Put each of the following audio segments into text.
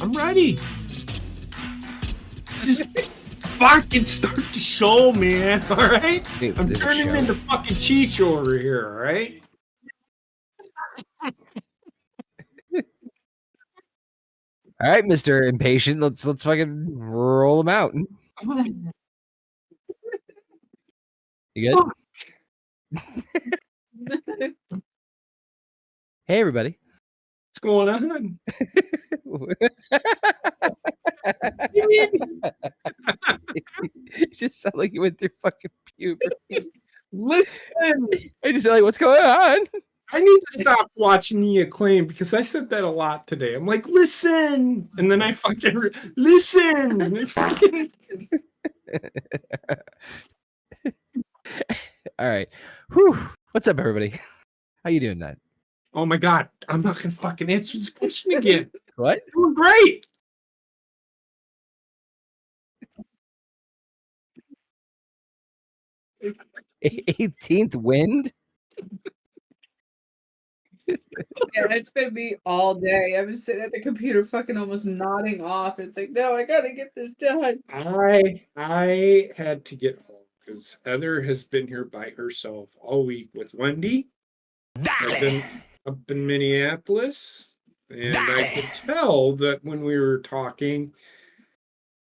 I'm ready. Just fucking start the show, man. All right? Dude, I'm there's a turning show. into fucking Cheech over here, all right? All right, Mr. Impatient. Let's fucking roll him out. You good? Hey, everybody. What's going on? You just sound like you went through fucking puberty. Listen, I just sound like, what's going on? I need to stop watching The Acclaim because I said that a lot today. I'm like, listen, and then I fucking listen. And fucking... All right. Whew. What's up, everybody? How you doing tonight? Oh my god, I'm not gonna fucking answer this question again. What? Doing great. A 18th wind? Yeah, it's been me all day. I've been sitting at the computer fucking almost nodding off. It's like, no, I gotta get this done. I had to get home because Heather has been here by herself all week with Wendy. I've been up in Minneapolis, and I could tell that when we were talking,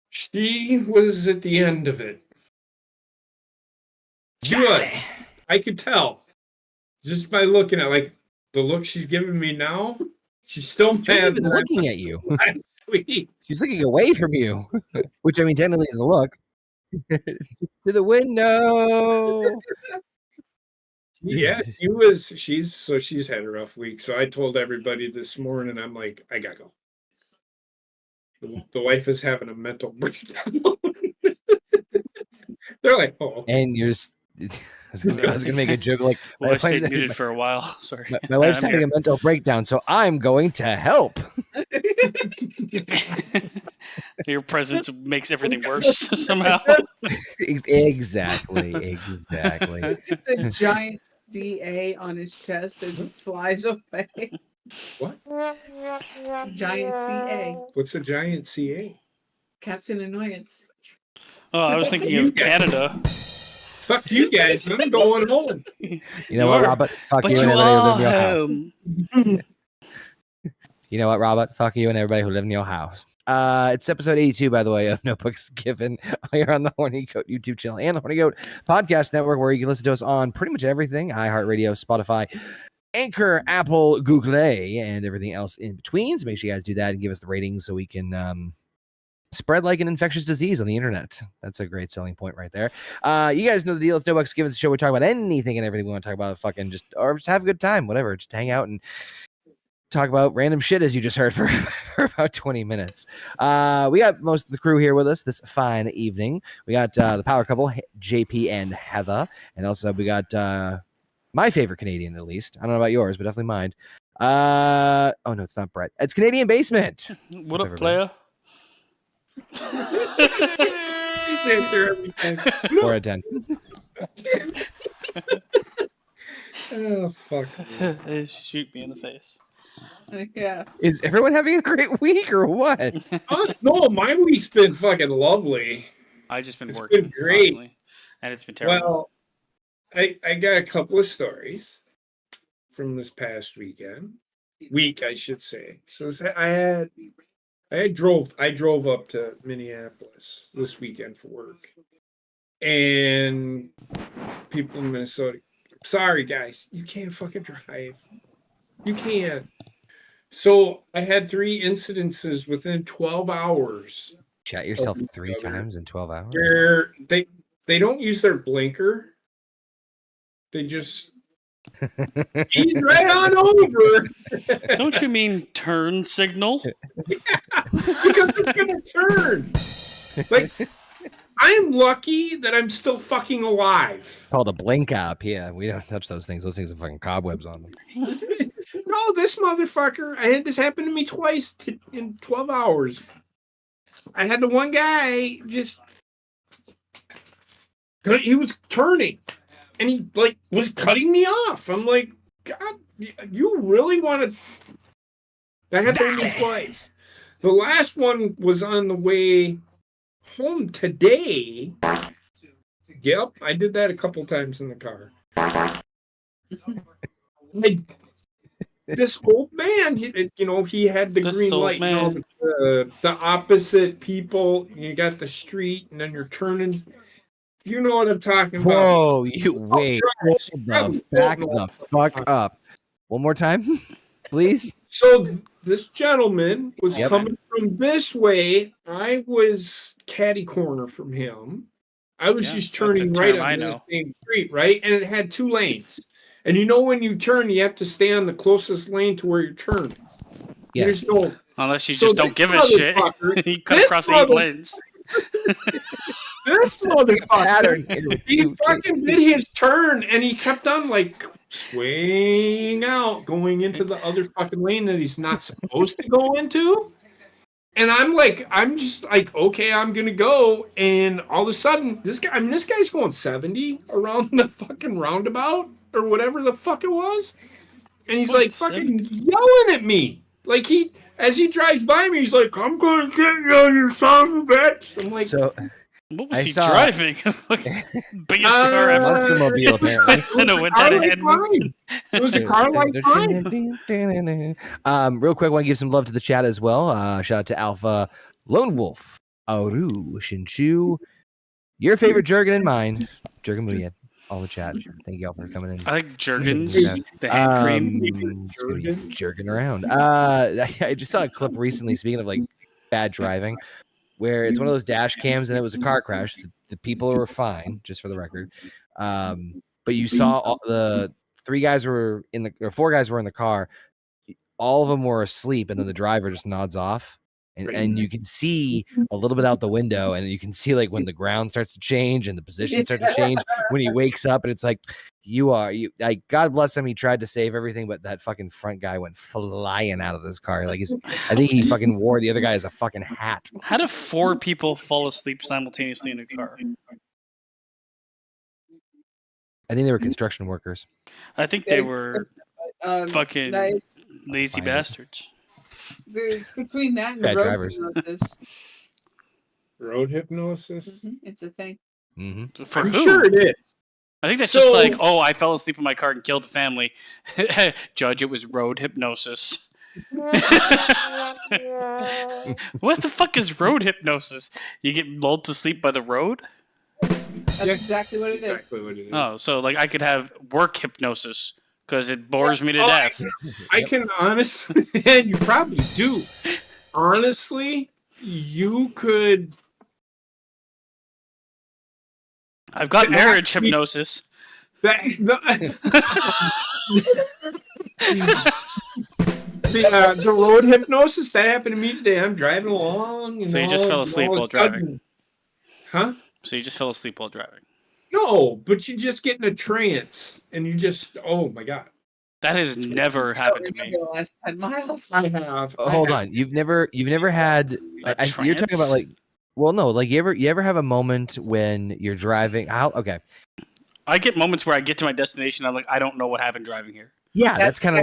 she was at the end of it. She was. I could tell just by looking at like the look she's giving me now. She's still She's mad. even looking at you. Last week. She's looking away from you, which I mean, technically is a look. To the window. Yeah, she's had a rough week. So I told everybody this morning, I'm like, I gotta go. The wife is having a mental breakdown. They're like, oh. And you're. I was gonna make a joke like, well, I stayed muted for a while. Sorry, my wife's having a mental breakdown, so I'm going to help. Your presence makes everything worse somehow. Exactly. Just a giant CA on his chest as it flies away. What? Giant CA. What's a giant CA? Captain Annoyance. Oh, I was thinking of Canada. Fuck you guys, I'm going home. You know what, Robert? Fuck But you you and everybody who live are in your house. home. You know what, Robert? Fuck you and everybody who live in your house. It's episode 82, by the way, of Notebooks Given. Here on the Horny Goat YouTube channel and the Horny Goat Podcast Network, where you can listen to us on pretty much everything: iHeartRadio, Spotify, Anchor, Apple, Google Play, and everything else in between. So make sure you guys do that and give us the ratings so we can spread like an infectious disease on the internet. That's a great selling point right there. You guys know the deal. It's Notebooks Given, the show we talk about anything and everything we want to talk about. Fucking just have a good time, whatever. Just hang out and talk about random shit, as you just heard, for about 20 minutes. We got most of the crew here with us this fine evening. We got the power couple, JP and Heather. And also we got my favorite Canadian, at least. I don't know about yours, but definitely mine. Oh, no, it's not Brett. It's Canadian Basement. What up, player? He's answer every time. 4 out of 10. Oh, fuck. They shoot me in the face. Yeah. Is everyone having a great week or what? No, my week's been fucking lovely. I just been It's working been great. constantly, and it's been terrible. Well, I got a couple of stories from this past week, I should say. So I drove up to Minneapolis this weekend for work, and people in Minnesota, sorry guys, you can't fucking drive. You can't. So I had 3 incidences within 12 hours. Chat yourself 3 times in 12 hours? Where they don't use their blinker. They just ease right on over. Don't you mean turn signal? Yeah, because it's gonna turn. Like, I'm lucky that I'm still fucking alive. Called a blink app. Yeah, we don't touch those things. Those things have fucking cobwebs on them. No, this motherfucker. I had this happen to me twice in 12 hours. I had the one guy just. He was turning. And he was cutting me off. I'm like, God, you really want to That happened to me twice. The last one was on the way home today. Yep, I did that a couple times in the car. This old man, he had the This green old light. man. The opposite people. You got the street, and then you're turning. You know what I'm talking about. Whoa, you wait. Back the fuck up. One more time, please. So this gentleman was Yep. coming from this way. I was catty corner from him. I was Yeah, just that's a turning right term I on the know. same street, right? And it had 2 lanes. And when you turn, you have to stay on the closest lane to where you're turning. Yes. There's no. Unless you So just don't this give a shit. motherfucker- You cut this across 8 mother- lanes. This motherfucker, Pattern. he fucking did his turn, and he kept on like swaying out, going into the other fucking lane that he's not supposed to go into. And I'm just like, okay, I'm gonna go. And all of a sudden, this guy's going 70 around the fucking roundabout or whatever the fuck it was. And he's like fucking yelling at me. Like as he drives by me, he's like, I'm gonna get you, you son of a bitch. I'm like, So What was I he saw- driving? Biggest car ever. Monster-mobile, apparently. I know what that had. It was a car like mine. Real quick, I want to give some love to the chat as well. Shout out to Alpha Lone Wolf, Auru, Shinchu, your favorite Jurgen and mine, Jurgen Muyen, all the chat. Thank you all for coming in. I like Jergens, the hand cream. Just gonna be jerking around. I just saw a clip recently. Speaking of like bad driving, where it's one of those dash cams and it was a car crash. The people were fine, just for the record. But you saw the 4 guys were in the car. All of them were asleep, and then the driver just nods off. And you can see a little bit out the window, and you can see like when the ground starts to change and the position starts to change when he wakes up, and it's like like God bless him, he tried to save everything, but that fucking front guy went flying out of this car. Like I think he fucking wore the other guy as a fucking hat. How do 4 people fall asleep simultaneously in a car? I think they were construction workers. I think they were fucking that- lazy Find it. bastards. It's between that and Bad road drivers. hypnosis. Road hypnosis. It's a thing. Mm-hmm. For I'm who? sure it is. I think that's So- just like, oh, I fell asleep in my car and killed the family. Judge, it was road hypnosis. What the fuck is road hypnosis? You get lulled to sleep by the road? That's Yeah, exactly what it is. Exactly what it is. Oh, so like I could have work hypnosis because it bores me to Oh, death. I can honestly, and you probably do. Honestly, you could. I've got That- marriage hypnosis. The road hypnosis that happened to me today. I'm driving along. So you just fell asleep all of while a sudden- driving? Huh? So you just fell asleep while driving. No, but you just get in a trance and you just. Oh my god! That has never happened to me. The last 10 miles. I have. Hold on, you've never had. You're talking about like. Well, no, like you ever have a moment when you're driving? Okay. I get moments where I get to my destination. I'm like, I don't know what happened driving here. Yeah, that's kind of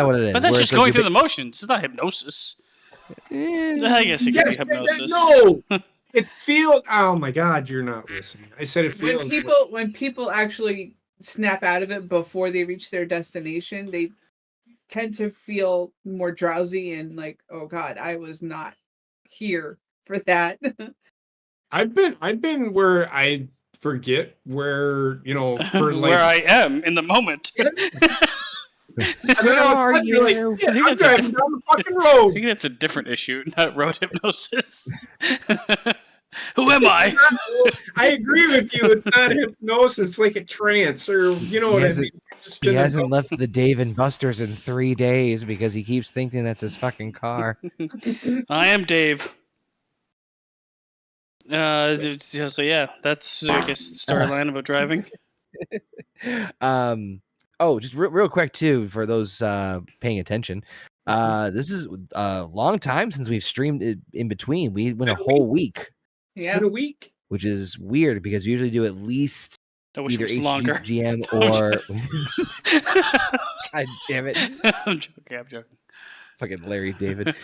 what it is. But that's where just it's like going you're through the motions. It's not hypnosis. I guess it could Yes, be hypnosis. no, it feels. Oh my god, you're not listening. I said it feels. When people actually snap out of it before they reach their destination, they tend to feel more drowsy and like, oh god, I was not here for that. I've been where I forget where for like Where I am in the moment. where are you're like, you? yeah, I think I'm that's a driving down the fucking I road. think that's a different issue, not road hypnosis. Who am I? I agree with you. It's not hypnosis. It's like a trance, or you know what I mean. Just He in a- hasn't left the Dave and Buster's in 3 days because he keeps thinking that's his fucking car. I am Dave. So yeah, that's I guess the storyline about driving. Just real quick too, for those paying attention. This is a long time since we've streamed it in between. We went a whole week, Yeah. in a week. which is weird because we usually do at least I wish either it was longer. HGM I'm or God damn it. I'm joking. Fucking Larry David.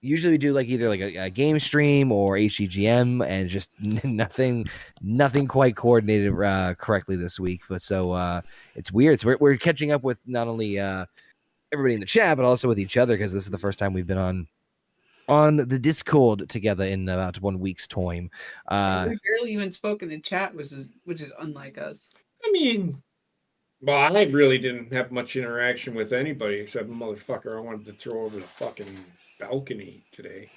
Usually we do like either like a game stream or HEGM, and just nothing quite coordinated correctly this week. But so it's weird. So we're catching up with not only everybody in the chat, but also with each other, because this is the first time we've been on the Discord together in about 1 week's time. We barely even spoke in the chat, which is unlike us. I mean, well, I really didn't have much interaction with anybody except a motherfucker I wanted to throw over the fucking balcony today.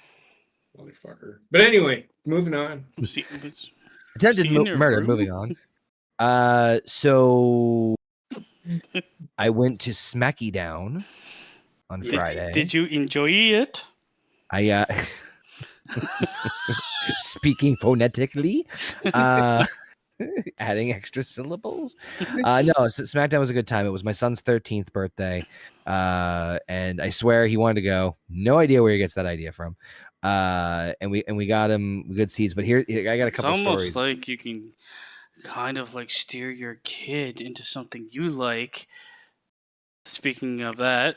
Motherfucker. But anyway, moving on. Attempted murder. room? Moving on. So I went to Smacky Down on Friday. Did you enjoy it? I speaking phonetically, adding extra syllables. No, so SmackDown was a good time. It was my son's 13th birthday, and I swear he wanted to go. No idea where he gets that idea from. And we got him good seats. But here I got a couple It's almost stories. like you can kind of like steer your kid into something you like. Speaking of that,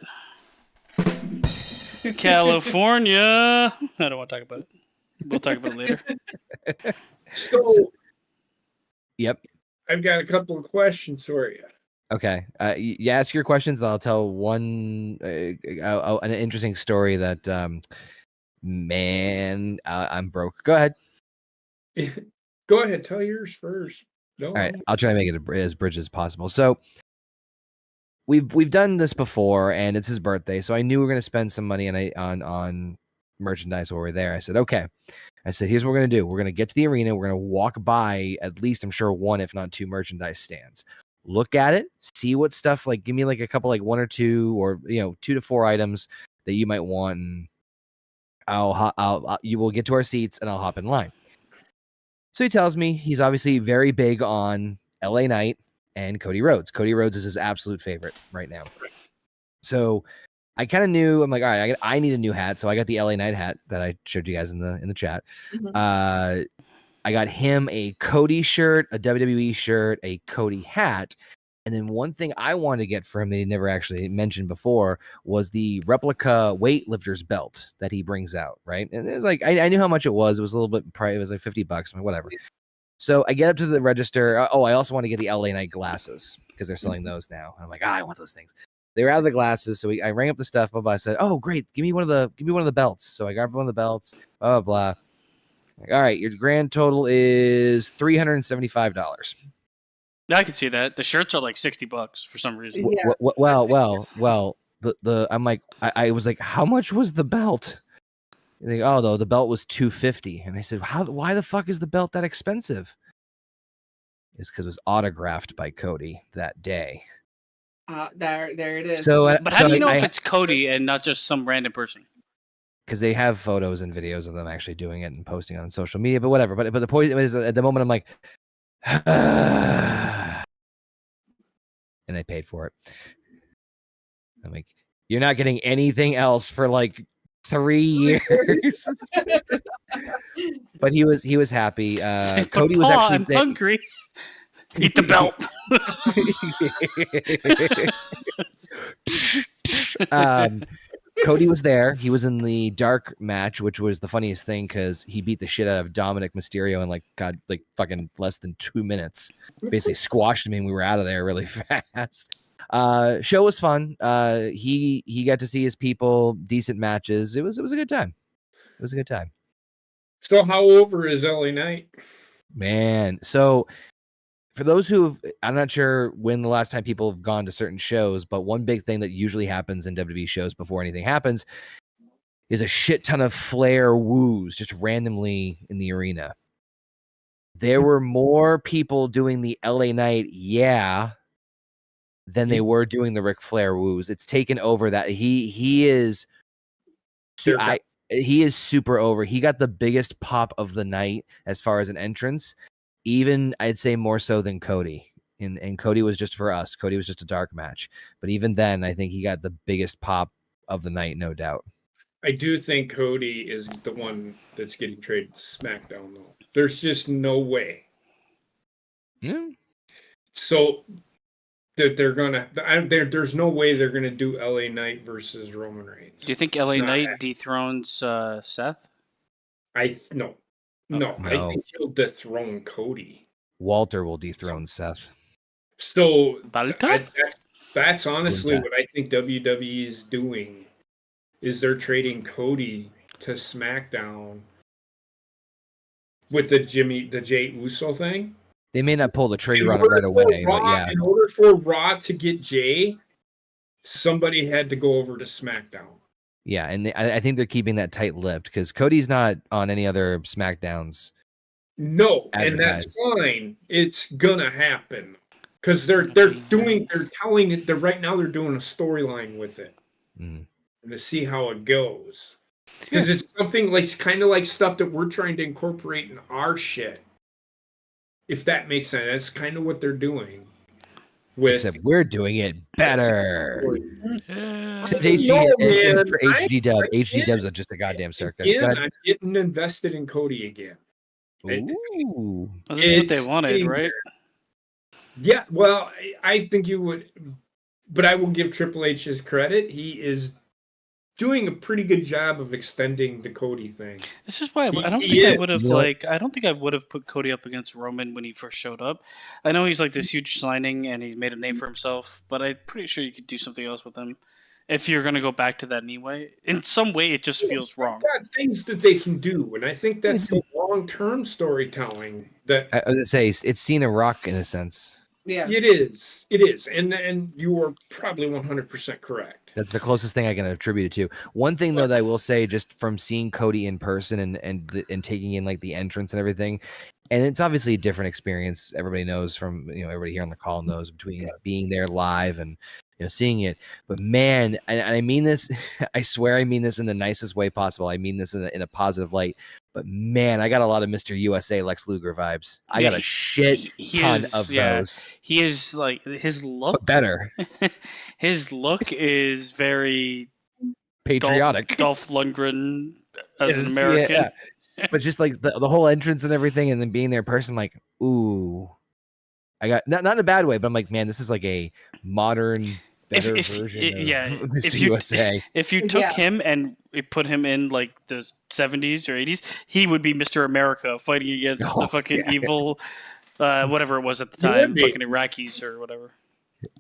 California. I don't want to talk about it. We'll talk about it later. So, Yep. I've got a couple of questions for you. Okay. You ask your questions, and I'll tell one an interesting story that man, I'm broke. Go ahead. Go ahead, tell yours first. No. All right, I'll try to make it as bridge as possible. So we've done this before, and it's his birthday, so I knew we were going to spend some money on merchandise while we're there. I said, okay. I said, here's what we're going to do. We're going to get to the arena. We're going to walk by at least, I'm sure, one, if not two merchandise stands. Look at it, see what stuff, like give me like a couple, like one or two, or 2 to 4 items that you might want, and you will get to our seats, and I'll hop in line. So he tells me he's obviously very big on LA Knight and Cody Rhodes. Cody Rhodes is his absolute favorite right now. So I kind of knew, I'm like, all right, I need a new hat. So I got the LA Knight hat that I showed you guys in the chat. Mhm. I got him a Cody shirt, a WWE shirt, a Cody hat. And then one thing I wanted to get for him that he never actually mentioned before was the replica weightlifter's belt that he brings out, right? And it was like, I knew how much it was. It was a little bit pricey. It was like $50. I'm like, whatever. So I get up to the register. I also want to get the LA Knight glasses because they're selling those now. And I'm like, I want those things. They were out of the glasses, so I rang up the stuff. Blah, blah. I said, "Oh, great! Give me one of the belts." So I grabbed one of the belts. Blah blah. Blah. Like, all right, your grand total is $375. I can see that. The shirts are like $60 for some reason. Yeah. Well. I'm like, I was like, how much was the belt? And they go, oh no, the belt was $250. And I said, why the fuck is the belt that expensive? It's because it was autographed by Cody that day. There it is. So, But how do you know if it's Cody and not just some random person? Because they have photos and videos of them actually doing it and posting on social media, but whatever. But the point is, at the moment, I'm like, and I paid for it. I'm like, you're not getting anything else for like 3 years. But he was happy. Cody was actually. I'm hungry. Eat the belt. Cody was there. He was in the dark match, which was the funniest thing because he beat the shit out of Dominic Mysterio in like fucking less than 2 minutes. Basically squashed him, and we were out of there really fast. Show was fun. He got to see his people, decent matches. It was a good time. It was a good time. So how over is LA Knight? Man, so for those I'm not sure when the last time people have gone to certain shows, but one big thing that usually happens in WWE shows before anything happens is a shit ton of flair woos just randomly in the arena. There were more people doing the LA Knight, than they were doing the Ric Flair woos. It's taken over that he is super over. He got the biggest pop of the night as far as an entrance. Even I'd say more so than Cody. And Cody was just for us. Cody was just a dark match. But even then, I think he got the biggest pop of the night, no doubt. I do think Cody is the one that's getting traded to SmackDown, though. There's just no way. Yeah. So that they're gonna. There's no way they're gonna do LA Knight versus Roman Reigns. Do you think It's LA not Knight happening. dethrones Seth? No. No. I think he'll dethrone Cody. Walter will dethrone Seth. So Balta? that's honestly Balta. what I think WWE is doing. Is they're trading Cody to SmackDown with the Jey Uso thing. They may not pull the trigger In on it order right for away, Raw- but yeah. In order for Raw to get Jay, somebody had to go over to SmackDown. Yeah, and I think they're keeping that tight-lipped because Cody's not on any other SmackDowns. No, and that's Advertised. fine. It's gonna happen because they're telling it. Right now they're doing a storyline with it Mm. and to see how it goes. Because it's something like kind of like stuff that we're trying to incorporate in our shit. If that makes sense, that's kind of what they're doing. Except we're doing it better. Yeah. Except I don't know, man. for HD Dub. I HD can't- Dub's just a goddamn circus. Again, Go ahead. I'm getting invested in Cody again. Ooh. Well, this is what they It's wanted, getting right? there. Yeah, well, I think you would, but I will give Triple H his credit. He is doing a pretty good job of extending the Cody thing. This is why I don't He think I is. would have You know what? I don't think I would have put Cody up against Roman when he first showed up. I know he's like this huge signing and he's made a name for himself, but I'm pretty sure you could do something else with him if you're gonna go back to that anyway. In some way, it just feels wrong. Got things that they can do, and I think that's the long-term storytelling that I was gonna say it's Cena Rock in a sense. Yeah. it is. It is, and you are probably 100% correct. That's the closest thing I can attribute it to. One thing though that I will say, just from seeing Cody in person and taking in like the entrance and everything, and it's obviously a different experience. Everybody knows from everybody here on the call knows between being there live and seeing it. But man, and I mean this, I swear I mean this in the nicest way possible. I mean this in a positive light. But man, I got a lot of Mr. USA Lex Luger vibes. I got a shit ton of those. He is like his look. But better. His look is very Patriotic. Dolph Lundgren as an Yes, American. yeah. But just like the whole entrance and everything, and then being there in person, like, ooh, I got not in a bad way, but I'm like, man, this is like a modern, better version of Mr. USA. If you took him and put him in like the 70s or 80s, he would be Mr. America fighting against the fucking evil, whatever it was at the time, fucking Iraqis or whatever.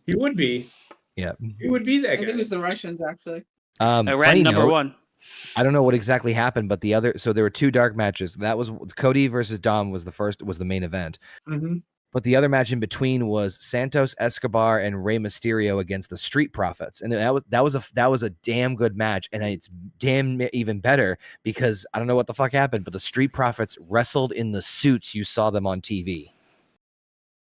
He would be. Yeah, he would be that guy. I think it was the Russians actually. Iran number one. I don't know what exactly happened, but so there were two dark matches. That was Cody versus Dom was the main event. Mm-hmm. But the other match in between was Santos Escobar and Rey Mysterio against the Street Profits, and that was a damn good match, and it's damn even better because I don't know what the fuck happened, but the Street Profits wrestled in the suits you saw them on TV.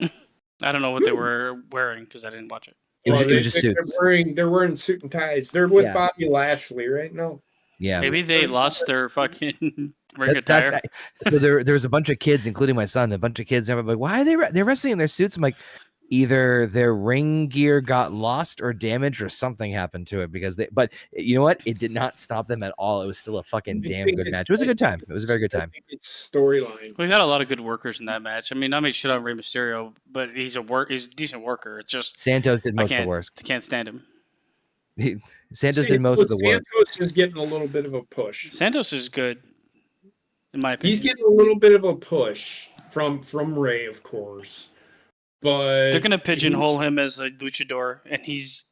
I don't know what they were wearing because I didn't watch it. It was just suits. They're wearing suit and ties. They're with Bobby Lashley right now. Yeah, maybe they lost their fucking ring attire. So there was a bunch of kids, including my son. A bunch of kids. And I'm like, why are they're wrestling in their suits? I'm like, either their ring gear got lost or damaged, or something happened to it. But you know what? It did not stop them at all. It was still a fucking damn good match. It was a good time. It was a very good time. It's storyline. We got a lot of good workers in that match. I mean, I made shit on Rey Mysterio, but he's a decent worker. It's just Santos did most of the work. I can't stand him. Santos did most of the work. Santos is getting a little bit of a push. Santos is good, in my opinion. He's getting a little bit of a push from Rey, of course. But they're gonna pigeonhole him as a luchador, and he's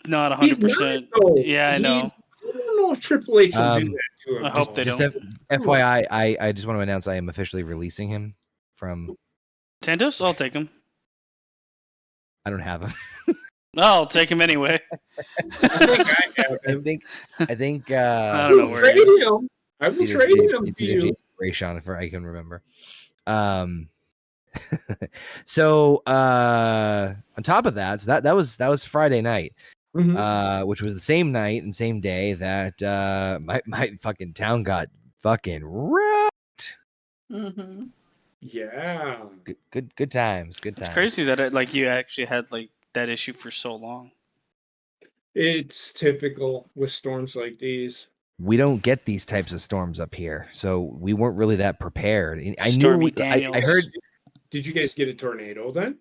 not 100%. Yeah, I know. I don't know if Triple H will do that to him. I hope they don't. FYI, I just want to announce I am officially releasing him from Santos. I'll take him. I don't have him. I'll take him anyway. I think. I don't know where he is. I will trade him to you. Rayshawn, if I can remember. So on top of that, so that was Friday night, which was the same night and same day that my fucking town got fucking wrecked. Mm-hmm. Yeah. Good times. It's crazy that you actually had like that issue for so long. It's typical with storms like these. We don't get these types of storms up here, so we weren't really that prepared. I Stormy knew. I heard. Did you guys get a tornado then?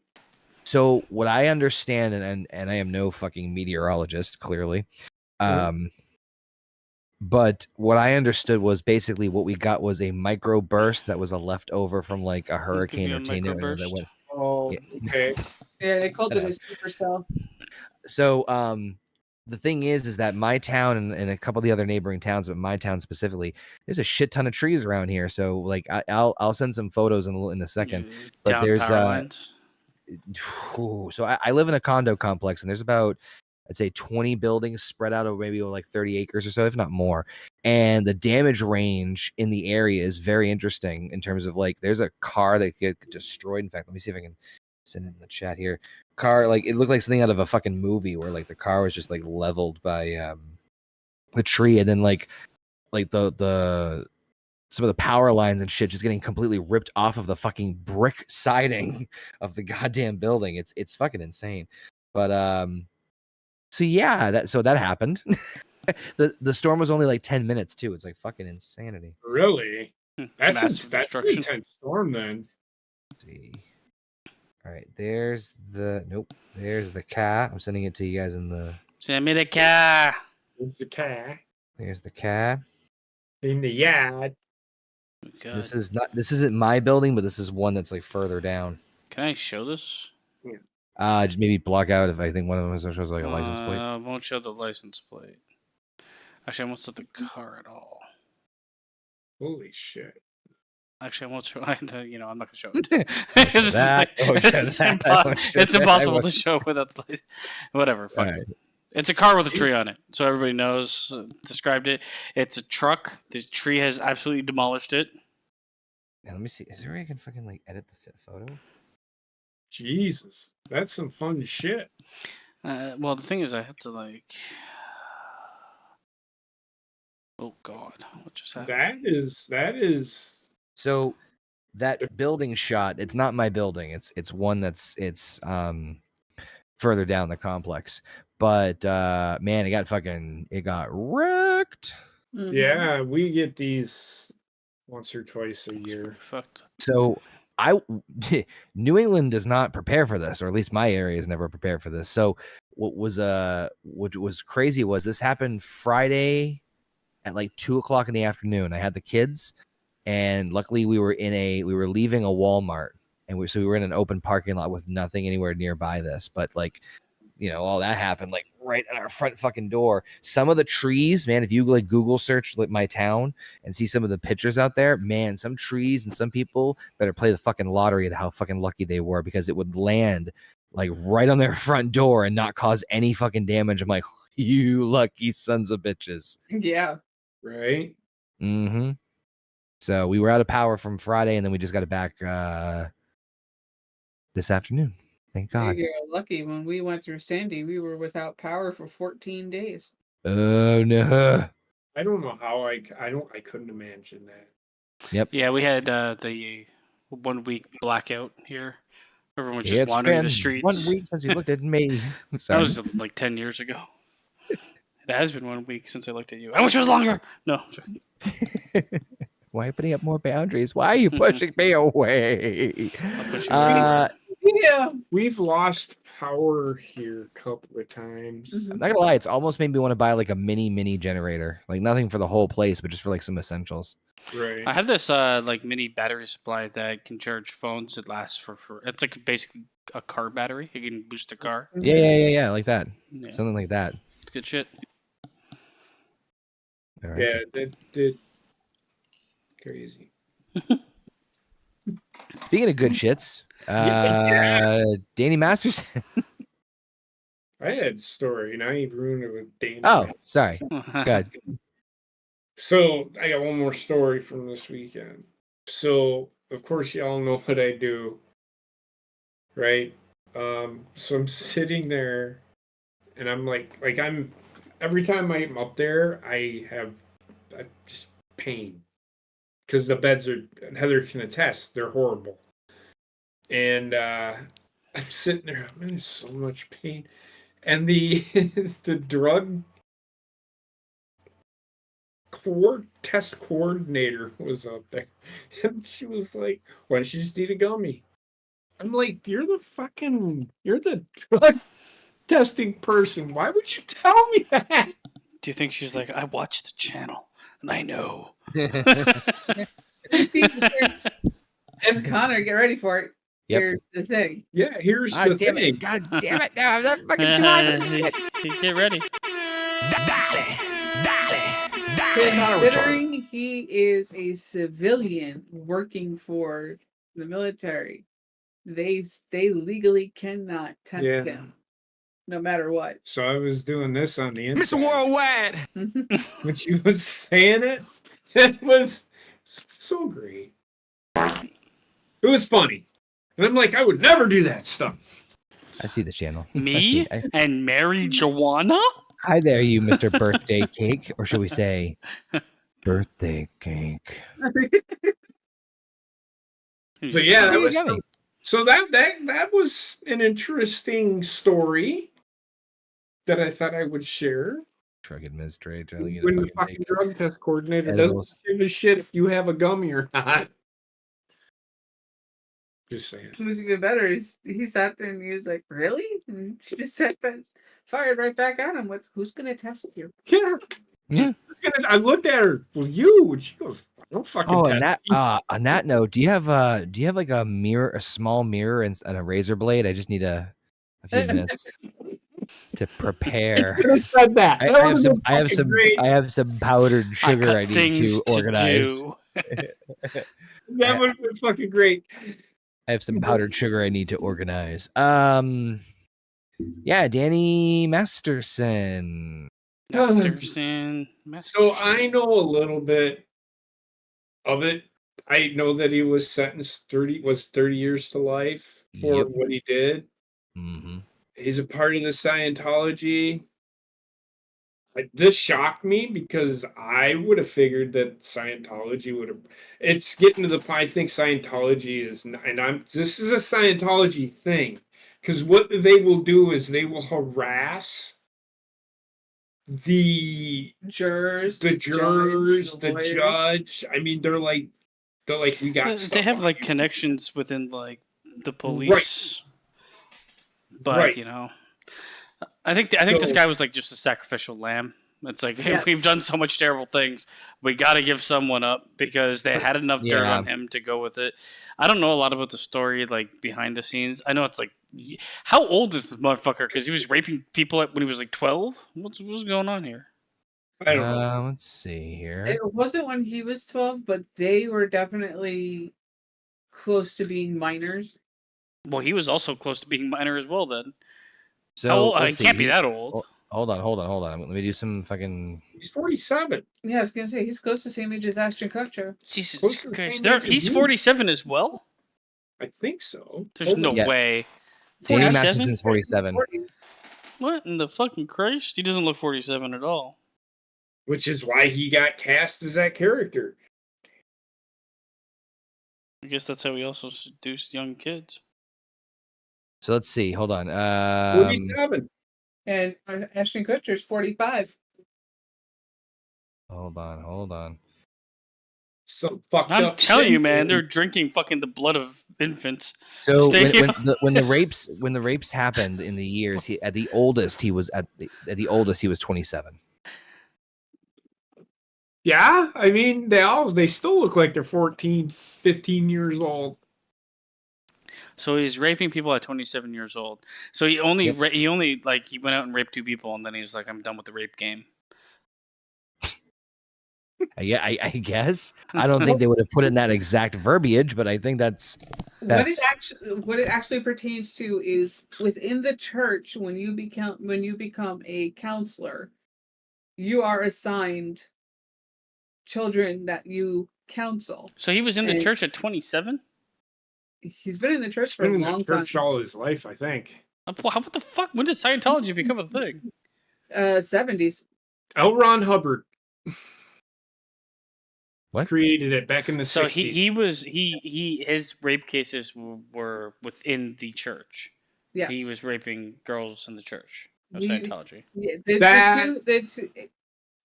So what I understand, and I am no fucking meteorologist, clearly. But what I understood was basically what we got was a microburst that was a leftover from like a hurricane you or a tornado that microburst? went. Oh, Yeah. okay. Yeah, they called it a supercell. So the thing is that my town and a couple of the other neighboring towns, but my town specifically, there's a shit ton of trees around here. So like I'll send some photos in a second. But Down there's power lines. so I live in a condo complex, and there's about, I'd say, 20 buildings spread out over maybe like 30 acres or so, if not more. And the damage range in the area is very interesting in terms of like, there's a car that get destroyed. In fact, let me see if I can send it in the chat here. Car, like, it looked like something out of a fucking movie where like the car was just like leveled by the tree, and then like the some of the power lines and shit just getting completely ripped off of the fucking brick siding of the goddamn building. It's fucking insane. But so yeah, that happened. The storm was only like 10 minutes too. It's like fucking insanity. Really? That's Massive an destruction. intense storm then. Let's see. All right, there's the cat. I'm sending it to you guys in the. Send me the car. It's the cat There's the cat. in the yard. God. This isn't my building, but this is one that's like further down. Can I show this? Just maybe block out if I think one of them shows like a license plate. I won't show the license plate. Actually, I won't show the car at all. Holy shit. Actually, I won't show. I'm not gonna show it. It's that. it's impossible to show without the license. Whatever. Fuck. Right. It's a car with a tree on it, so everybody knows. Described it. It's a truck. The tree has absolutely demolished it. Now, let me see. Is there a way I can fucking like edit the photo? Jesus. That's some fun shit. Well, the thing is, I have to like. Oh God! What just happened? That is So that building shot, it's not my building. It's one that's further down the complex. But man, it got wrecked. Mhm. Yeah, we get these once or twice a It's year. pretty fucked. So New England does not prepare for this, or at least my area is never prepared for this. So what was crazy was this happened Friday at like 2:00 in the afternoon. I had the kids, and luckily we were leaving a Walmart, and we were in an open parking lot with nothing anywhere nearby this, but like, all that happened like right at our front fucking door. Some of the trees, man, if you like Google search like my town and see some of the pictures out there, man, some trees and some people better play the fucking lottery at how fucking lucky they were, because it would land like right on their front door and not cause any fucking damage. I'm like, you lucky sons of bitches. Yeah. Right? Mm-hmm. So we were out of power from Friday, and then we just got it back this afternoon. Thank God. You're lucky. When we went through Sandy, we were without power for 14 days. Oh no. I don't know how I couldn't imagine that. Yep. Yeah, we had the 1 week blackout here. Everyone was just It's wandering been the streets. 1 week since you looked at me. That was like 10 years ago. It has been 1 week since I looked at you. I wish it was longer. No. Why are you putting up more boundaries? Why are you pushing me away? I'll push you away. Yeah. We've lost power here a couple of times. I'm not gonna lie, it's almost made me want to buy like a mini generator. Like nothing for the whole place, but just for like some essentials. Right. I have this like mini battery supply that can charge phones. It lasts for it's like basically a car battery. It can boost a car. Yeah, like that. Yeah, Something like that. it's good shit. All right. Yeah, that did crazy. Speaking of good shits, Danny Masterson. I had a story, now you've ruined it with Danny. Oh, sorry. Good. So I got one more story from this weekend. So of course y'all know what I do, right? So I'm sitting there, and I'm like I'm every time I'm up there, I just pain, because the beds are, Heather can attest, they're horrible. And I'm sitting there, I'm in so much pain, and the the drug test coordinator was up there, and she was like, "Why don't you just eat a gummy?" I'm like, you're the drug testing person. Why would you tell me that? Do you think she's like, I watch the channel and I know? See, and Connor, get ready for it. Yep. Here's the thing. Yeah, here's God the damn thing. it! God damn it! Now I'm not fucking too high. Get ready. Considering he is a civilian working for the military, they legally cannot test Yeah. him, no matter what. So I was doing this on the inside. Mr. Worldwide. When she was saying it, it was so great. It was funny. And I'm like, I would never do that stuff. I see the channel. Me and Mary Joanna? Hi there, you Mr. Birthday Cake, or should we say, birthday cake? But yeah, that That's was yummy. so that was an interesting story that I thought I would share. Drug administrator. Let me get When a the fucking drug test coordinator edibles. doesn't give a shit if you have a gummy or not. Just saying. It was even better. He sat there and he was like, "Really?" And she just fired right back at him with, "Who's gonna test you?" Yeah. Yeah. I looked at her. Well, you. And she goes, "Don't fucking." Oh, test me." on that note, do you have like a mirror, a small mirror, and a razor blade? I just need a few minutes to prepare. Could have said that. I have some powdered sugar I need things to organize. do. That would have been fucking great. I have some powdered sugar I need to organize. Yeah, Danny Masterson. Masterson. So I know a little bit of it. I know that he was sentenced 30 years to life for Yep. what he did. Mm-hmm. He's a part of the Scientology. This shocked me because I would have figured that Scientology would have. It's getting to the point. I think Scientology is, this is a Scientology thing, because what they will do is they will harass the Jurors, the lawyers. judge. I mean, they're like we got. They stuff have on like you. connections within like the police, but Right. you know, I think this So- guy was like just a sacrificial lamb. It's like, hey, Yeah. we've done so much terrible things, we got to give someone up because they had enough dirt Yeah. on him to go with it. I don't know a lot about the story like behind the scenes. I know it's like, how old is this motherfucker? Because he was raping people when he was like 12. What's going on here? I don't know. Let's see here. It wasn't when he was 12, but they were definitely close to being minors. Well, he was also close to being minor as well. Then So how old? He let's see. can't be that old. Hold on. Let me do some fucking. He's 47. Yeah, I was gonna say he's close to the same age as Ashton Kutcher. Jesus close to the Christ! same age as He's you. 47 as well. I think so. There's Hold no on. Yeah. way. Danny 47? Masterson's 47. What in the fucking Christ? He doesn't look 47 at all. Which is why he got cast as that character. I guess that's how he also seduced young kids. So let's see. Hold on. 47. And Ashton Kutcher's 45. Hold on. Some fucked I'm up telling shit. you, man, they're drinking fucking the blood of infants. So Stay when the rapes happened in the years, at the oldest he was 27. Yeah, I mean, they still look like they're 14, 15 years old. So he's raping people at 27 years old. So he only Yep. he went out and raped 2 people, and then he's like, I'm done with the rape game. Yeah, I guess. I don't think they would have put in that exact verbiage, but I think that's What it actually pertains to is within the church. When you become a counselor, you are assigned children that you counsel. So he was in the And- church at 27. He's been in the church He's for been a in long that time. church all his life, I think. What the fuck? When did Scientology become a thing? 70s. L. Ron Hubbard What? created it back in the So 60s. his rape cases were within the church. Yes. He was raping girls in the church of We- Scientology. Yeah,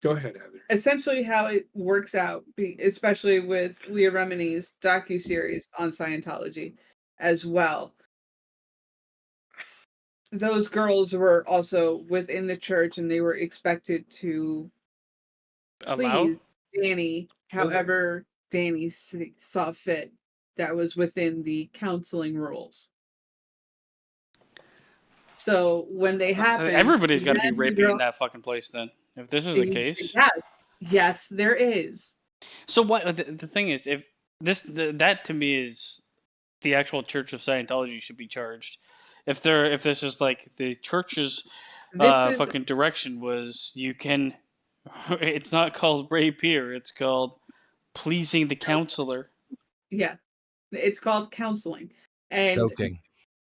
Go ahead, Heather. essentially how it works out, especially with Leah Remini's docuseries on Scientology. as well. Those girls were also within the church, and they were expected to Allow? please Danny however Danny saw fit. That was within the counseling rules. So when they happened, Everybody's got to be then the raping in girl- that fucking place then. If this is the case. Yes, there is. So what the thing is, if that to me is the actual Church of Scientology should be charged. If this is like the church's fucking direction was, you can, it's not called rape here, it's called pleasing the counselor. Yeah, it's called counseling, and Choking.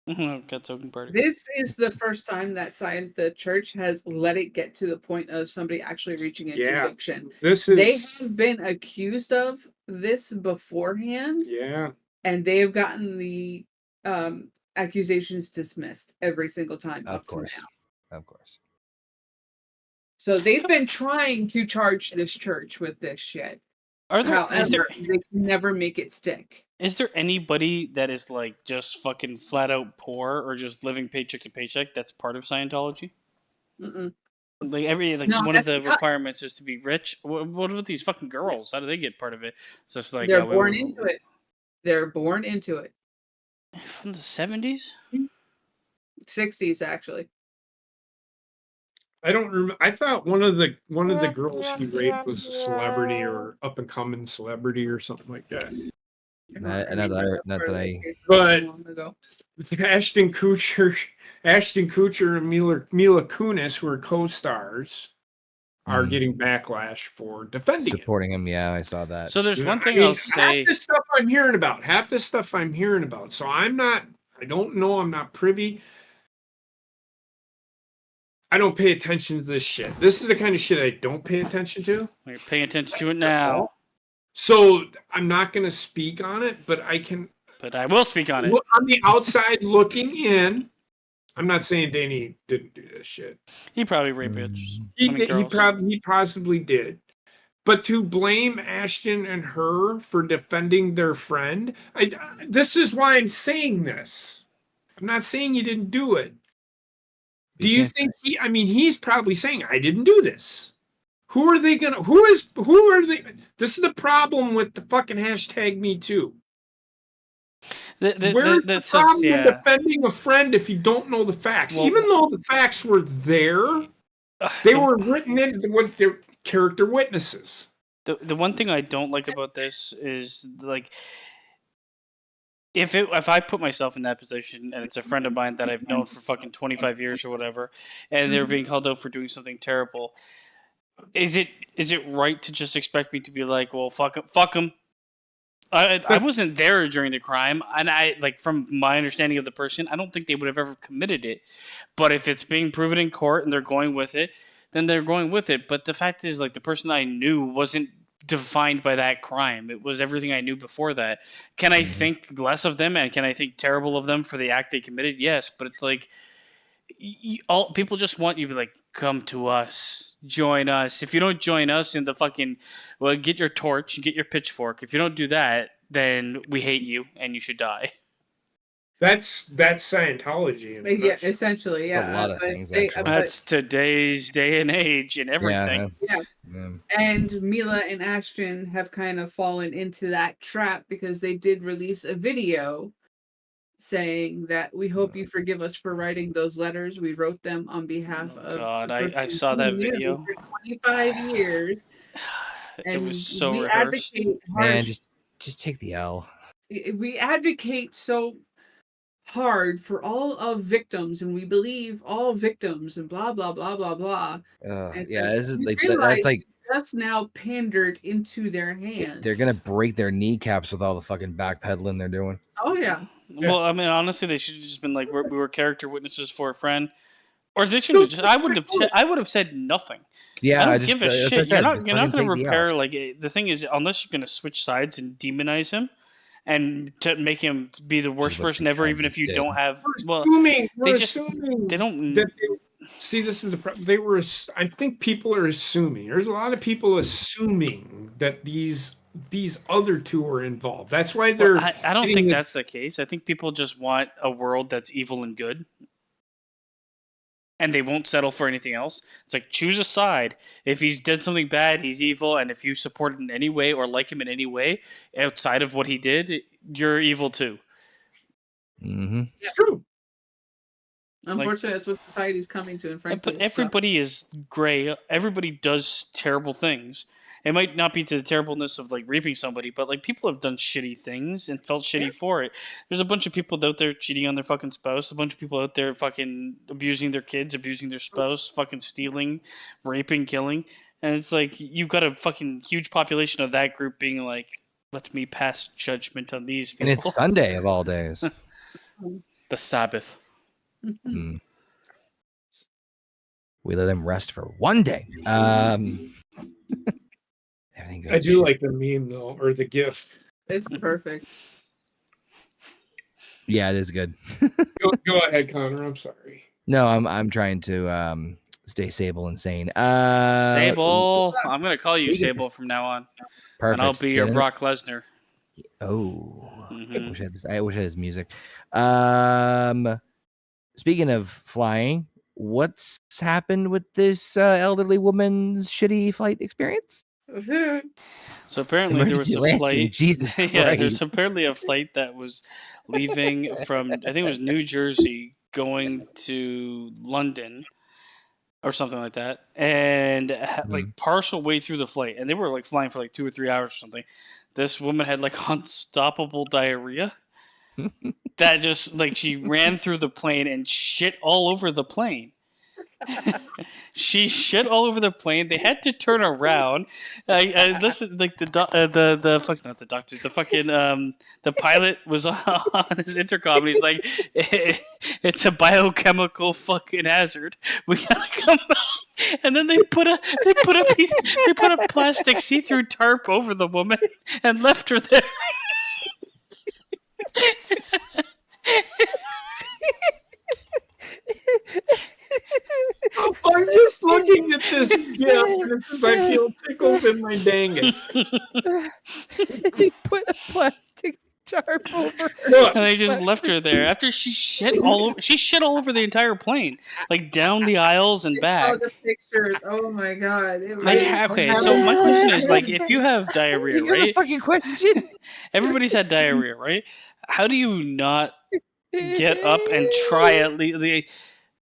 Got choking party. this is the first time that the church has let it get to the point of somebody actually reaching a conviction. They have been accused of this beforehand. Yeah. And they have gotten the accusations dismissed every single time. Of course. Of course. So they've been trying to charge this church with this shit. However, they can never make it stick. Is there anybody that is like just fucking flat out poor or just living paycheck to paycheck that's part of Scientology? Mm-mm. Like No, one of the requirements is to be rich. What about these fucking girls? How do they get part of it? So it's like they're born into it. They're born into it. From the 70s? 60s, actually. I don't remember. I thought one of the girls he raped was a celebrity or up and coming celebrity or something like that. Not that I. But Ashton Kutcher and Mila Kunis, who are co-stars, are getting backlash for defending supporting him. Yeah, I saw that. So there's one thing I'll say. Half the stuff I'm hearing about. So I don't know. I'm not privy. I don't pay attention to this shit. This is the kind of shit I don't pay attention to. You're paying attention to it now. So I'm not going to speak on it, but I can. But I will speak on it. On the outside looking in, I'm not saying Danny didn't do this shit. He probably raped bitches. He possibly did. But to blame Ashton and her for defending their friend, this is why I'm saying this. I'm not saying you didn't do it. Do you think he's probably saying, I didn't do this. Who are they? This is the problem with the fucking hashtag Me Too. Where's the problem in defending a friend if you don't know the facts? Well, even though the facts were there, they were written in with their character witnesses. The one thing I don't like about this is like, if I put myself in that position and it's a friend of mine that I've known for fucking 25 years or whatever, and they're being held out for doing something terrible, is it right to just expect me to be like, well, fuck him? I wasn't there during the crime, and I like from my understanding of the person, I don't think they would have ever committed it. But if it's being proven in court and they're going with it, then they're going with it. But the fact is, like, the person I knew wasn't defined by that crime. It was everything I knew before that. Can I think less of them and can I think terrible of them for the act they committed? Yes, but it's like all people just want you to be like, come to us, join us. If you don't join us in the fucking, well, get your torch, get your pitchfork. If you don't do that, then we hate you and you should die. That's Scientology. Yeah, essentially, yeah. That's a lot of things. That's today's day and age and everything. Yeah. And Mila and Ashton have kind of fallen into that trap because they did release a video saying that we hope you forgive us for writing those letters. We wrote them on behalf of. God, I saw that video for 25 years. It was so rehearsed. Man, just take the L. We advocate so hard for all of victims, and we believe all victims, and blah blah blah blah blah. This is like that's like just now pandered into their hands. They're gonna break their kneecaps with all the fucking backpedaling they're doing. Oh yeah. Well, I mean, honestly, they should have just been like, we were character witnesses for a friend, or they should have just. I would have said nothing. Yeah, I don't give a shit. You're not going to repair. Like, the thing is, unless you're going to switch sides and demonize him, and to make him be the worst person ever, even if you don't have. Well, they don't. See, this is the problem. I think people are assuming. There's a lot of people assuming that these these other two are involved. That's why they're. Well, I don't getting think this- that's the case. I think people just want a world that's evil and good. And they won't settle for anything else. It's like, choose a side. If he's did something bad, he's evil, and if you support it in any way or like him in any way outside of what he did, you're evil too. Mm-hmm. It's true. Unfortunately, that's what society's coming to, and frankly, But everybody is gray. Everybody does terrible things. It might not be to the terribleness of like raping somebody, but like people have done shitty things and felt shitty for it. There's a bunch of people out there cheating on their fucking spouse. A bunch of people out there fucking abusing their kids, abusing their spouse, fucking stealing, raping, killing. And it's like you've got a fucking huge population of that group being like, let me pass judgment on these people. And it's Sunday of all days. The Sabbath. Mm. We let them rest for one day. Everything goes I to do shit. like the meme though, or the GIF. it's perfect. Yeah, it is good. Go ahead, Connor. I'm sorry. No, I'm trying to stay sable and sane. Sable. I'm going to call you speaking of- Sable from now on. Perfect. And I'll be your Get in it. Brock Lesnar. Oh, Mhm. I wish I had his music. Speaking of flying, what's happened with this elderly woman's shitty flight experience? So apparently there was Emergency a landing, flight. Jesus Yeah, there's Christ. apparently a flight that was leaving from, I think it was New Jersey, going to London or something like that, and like partial way through the flight, and they were like flying for like 2 or 3 hours or something. This woman had like unstoppable diarrhea that just like she ran through the plane and shit all over the plane. She shit all over the plane. They had to turn around. I listened, like the fuck, not the doctors, the fucking the pilot was on his intercom and he's like, it's a biochemical fucking hazard. We gotta come back. And then they put a plastic see-through tarp over the woman and left her there. I'm just looking at this GIF and it's just, I feel tickles in my dangus. They put a plastic tarp over her. Look, And they just left her there after she shit all over. She shit all over the entire plane, like down the aisles and Oh, back. the pictures. Oh my god. It was- Like, okay, so my question is, like, if you have diarrhea, You got a right? fucking question. Everybody's had diarrhea, right? How do you not get up and try at least?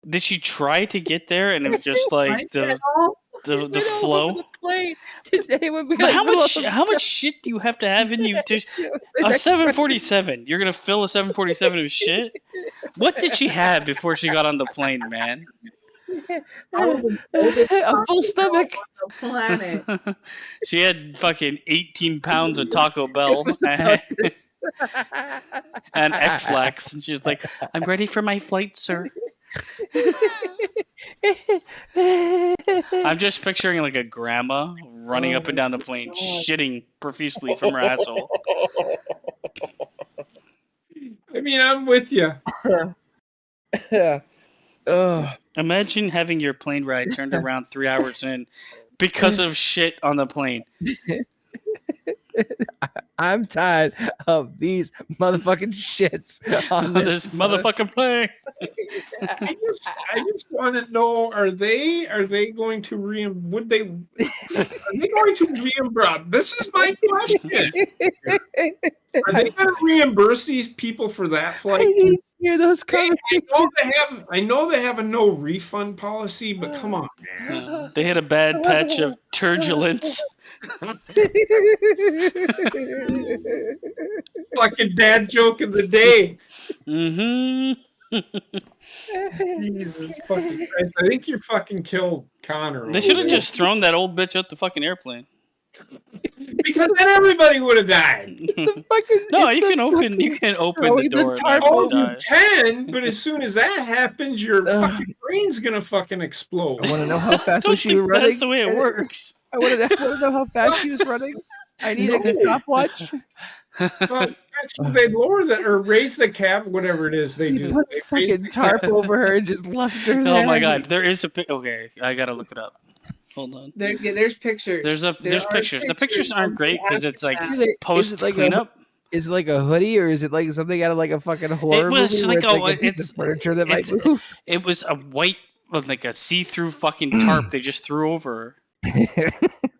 Did she try to get there and it was just like the flow? But how much shit do you have to have in you to a 747? You're gonna fill a 747 with shit? What did she have before she got on the plane, man? A full stomach. The planet. She had fucking 18 pounds of Taco Bell and X-Lax, and she's like, "I'm ready for my flight, sir." I'm just picturing like a grandma running up and down the plane, shitting profusely from her asshole. I mean, I'm with you. Imagine having your plane ride turned around 3 hours in because of shit on the plane. I'm tired of these motherfucking shits on This motherfucking plane. I just want to know: Are they going to Are they going to reimburse? This is my question. Are they going to reimburse these people for that I flight? need to hear those I know they have a no refund policy, but come on, man. They had a bad patch of turbulence. Fucking dad joke of the day. Mm-hmm. Jesus fucking Christ. I think you fucking killed Connor. They should have just thrown that old bitch out the fucking airplane. because then everybody would have died. No, you can open the door and Oh, everyone you dies. can, but as soon as that happens, your fucking brain's gonna fucking explode. I want to know how fast I was don't she think running. that's the way it works. I want to know how fast she was running. I need a stopwatch. Well, that's when they lower that or raise the cap, whatever it is they You do. put They raise fucking tarp over her and just left her Oh there. my god, there is a pic. Okay, I gotta look it up. Hold on. There's pictures. There's pictures. The pictures aren't of great because it's like aftermath. post cleanup. Is it like a hoodie or is it like something out of like a fucking horror was movie? like where it's a- a piece it's- of furniture that might it's- move. It was a white, like a see-through fucking tarp they just threw over her.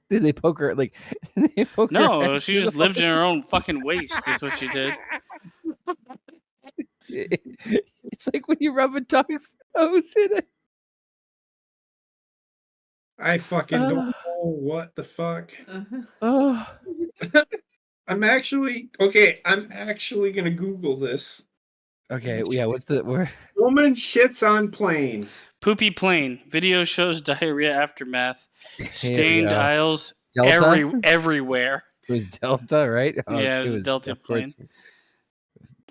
Did they poke her like? Did they poke her No, head she through just the lived in her own fucking waste. Is what she did. hole? It's like when you rub a dog's nose in it. I fucking don't know what the fuck. Uh-huh. Oh, I'm actually gonna Google this. okay. Yeah. What's the word? Woman shits on plane. Poopy plane. Video shows diarrhea aftermath. Stained go. aisles Delta? everywhere. It was Delta, right? Yeah, it was a Delta of course.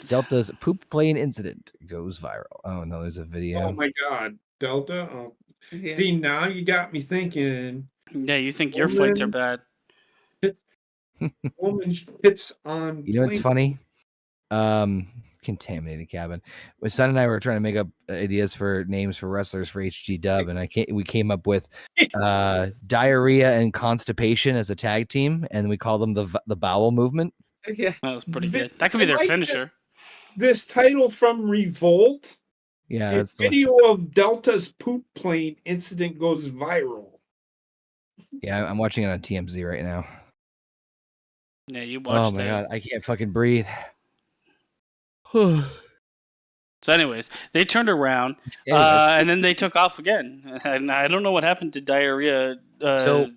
Delta's poop plane incident goes viral. Oh no, there's a video. Oh my god, Delta. Oh. Yeah. See, now you got me thinking. Yeah, you think your flights are bad? Woman shits on. You know what's plane. funny? Contaminated cabin. My son and I were trying to make up ideas for names for wrestlers for HG Dub, and we came up with Diarrhea and Constipation as a tag team, and we call them the Bowel Movement. Yeah. That was pretty good. That could be their I like finisher. This title from Revolt. Yeah, A that's the video of Delta's poop plane incident goes viral. yeah. I'm watching it on TMZ right now. Yeah, you Oh watched my that. god, I can't fucking breathe. So, anyways, they turned around Anyways. and then they took off again. And I don't know what happened to diarrhea. So-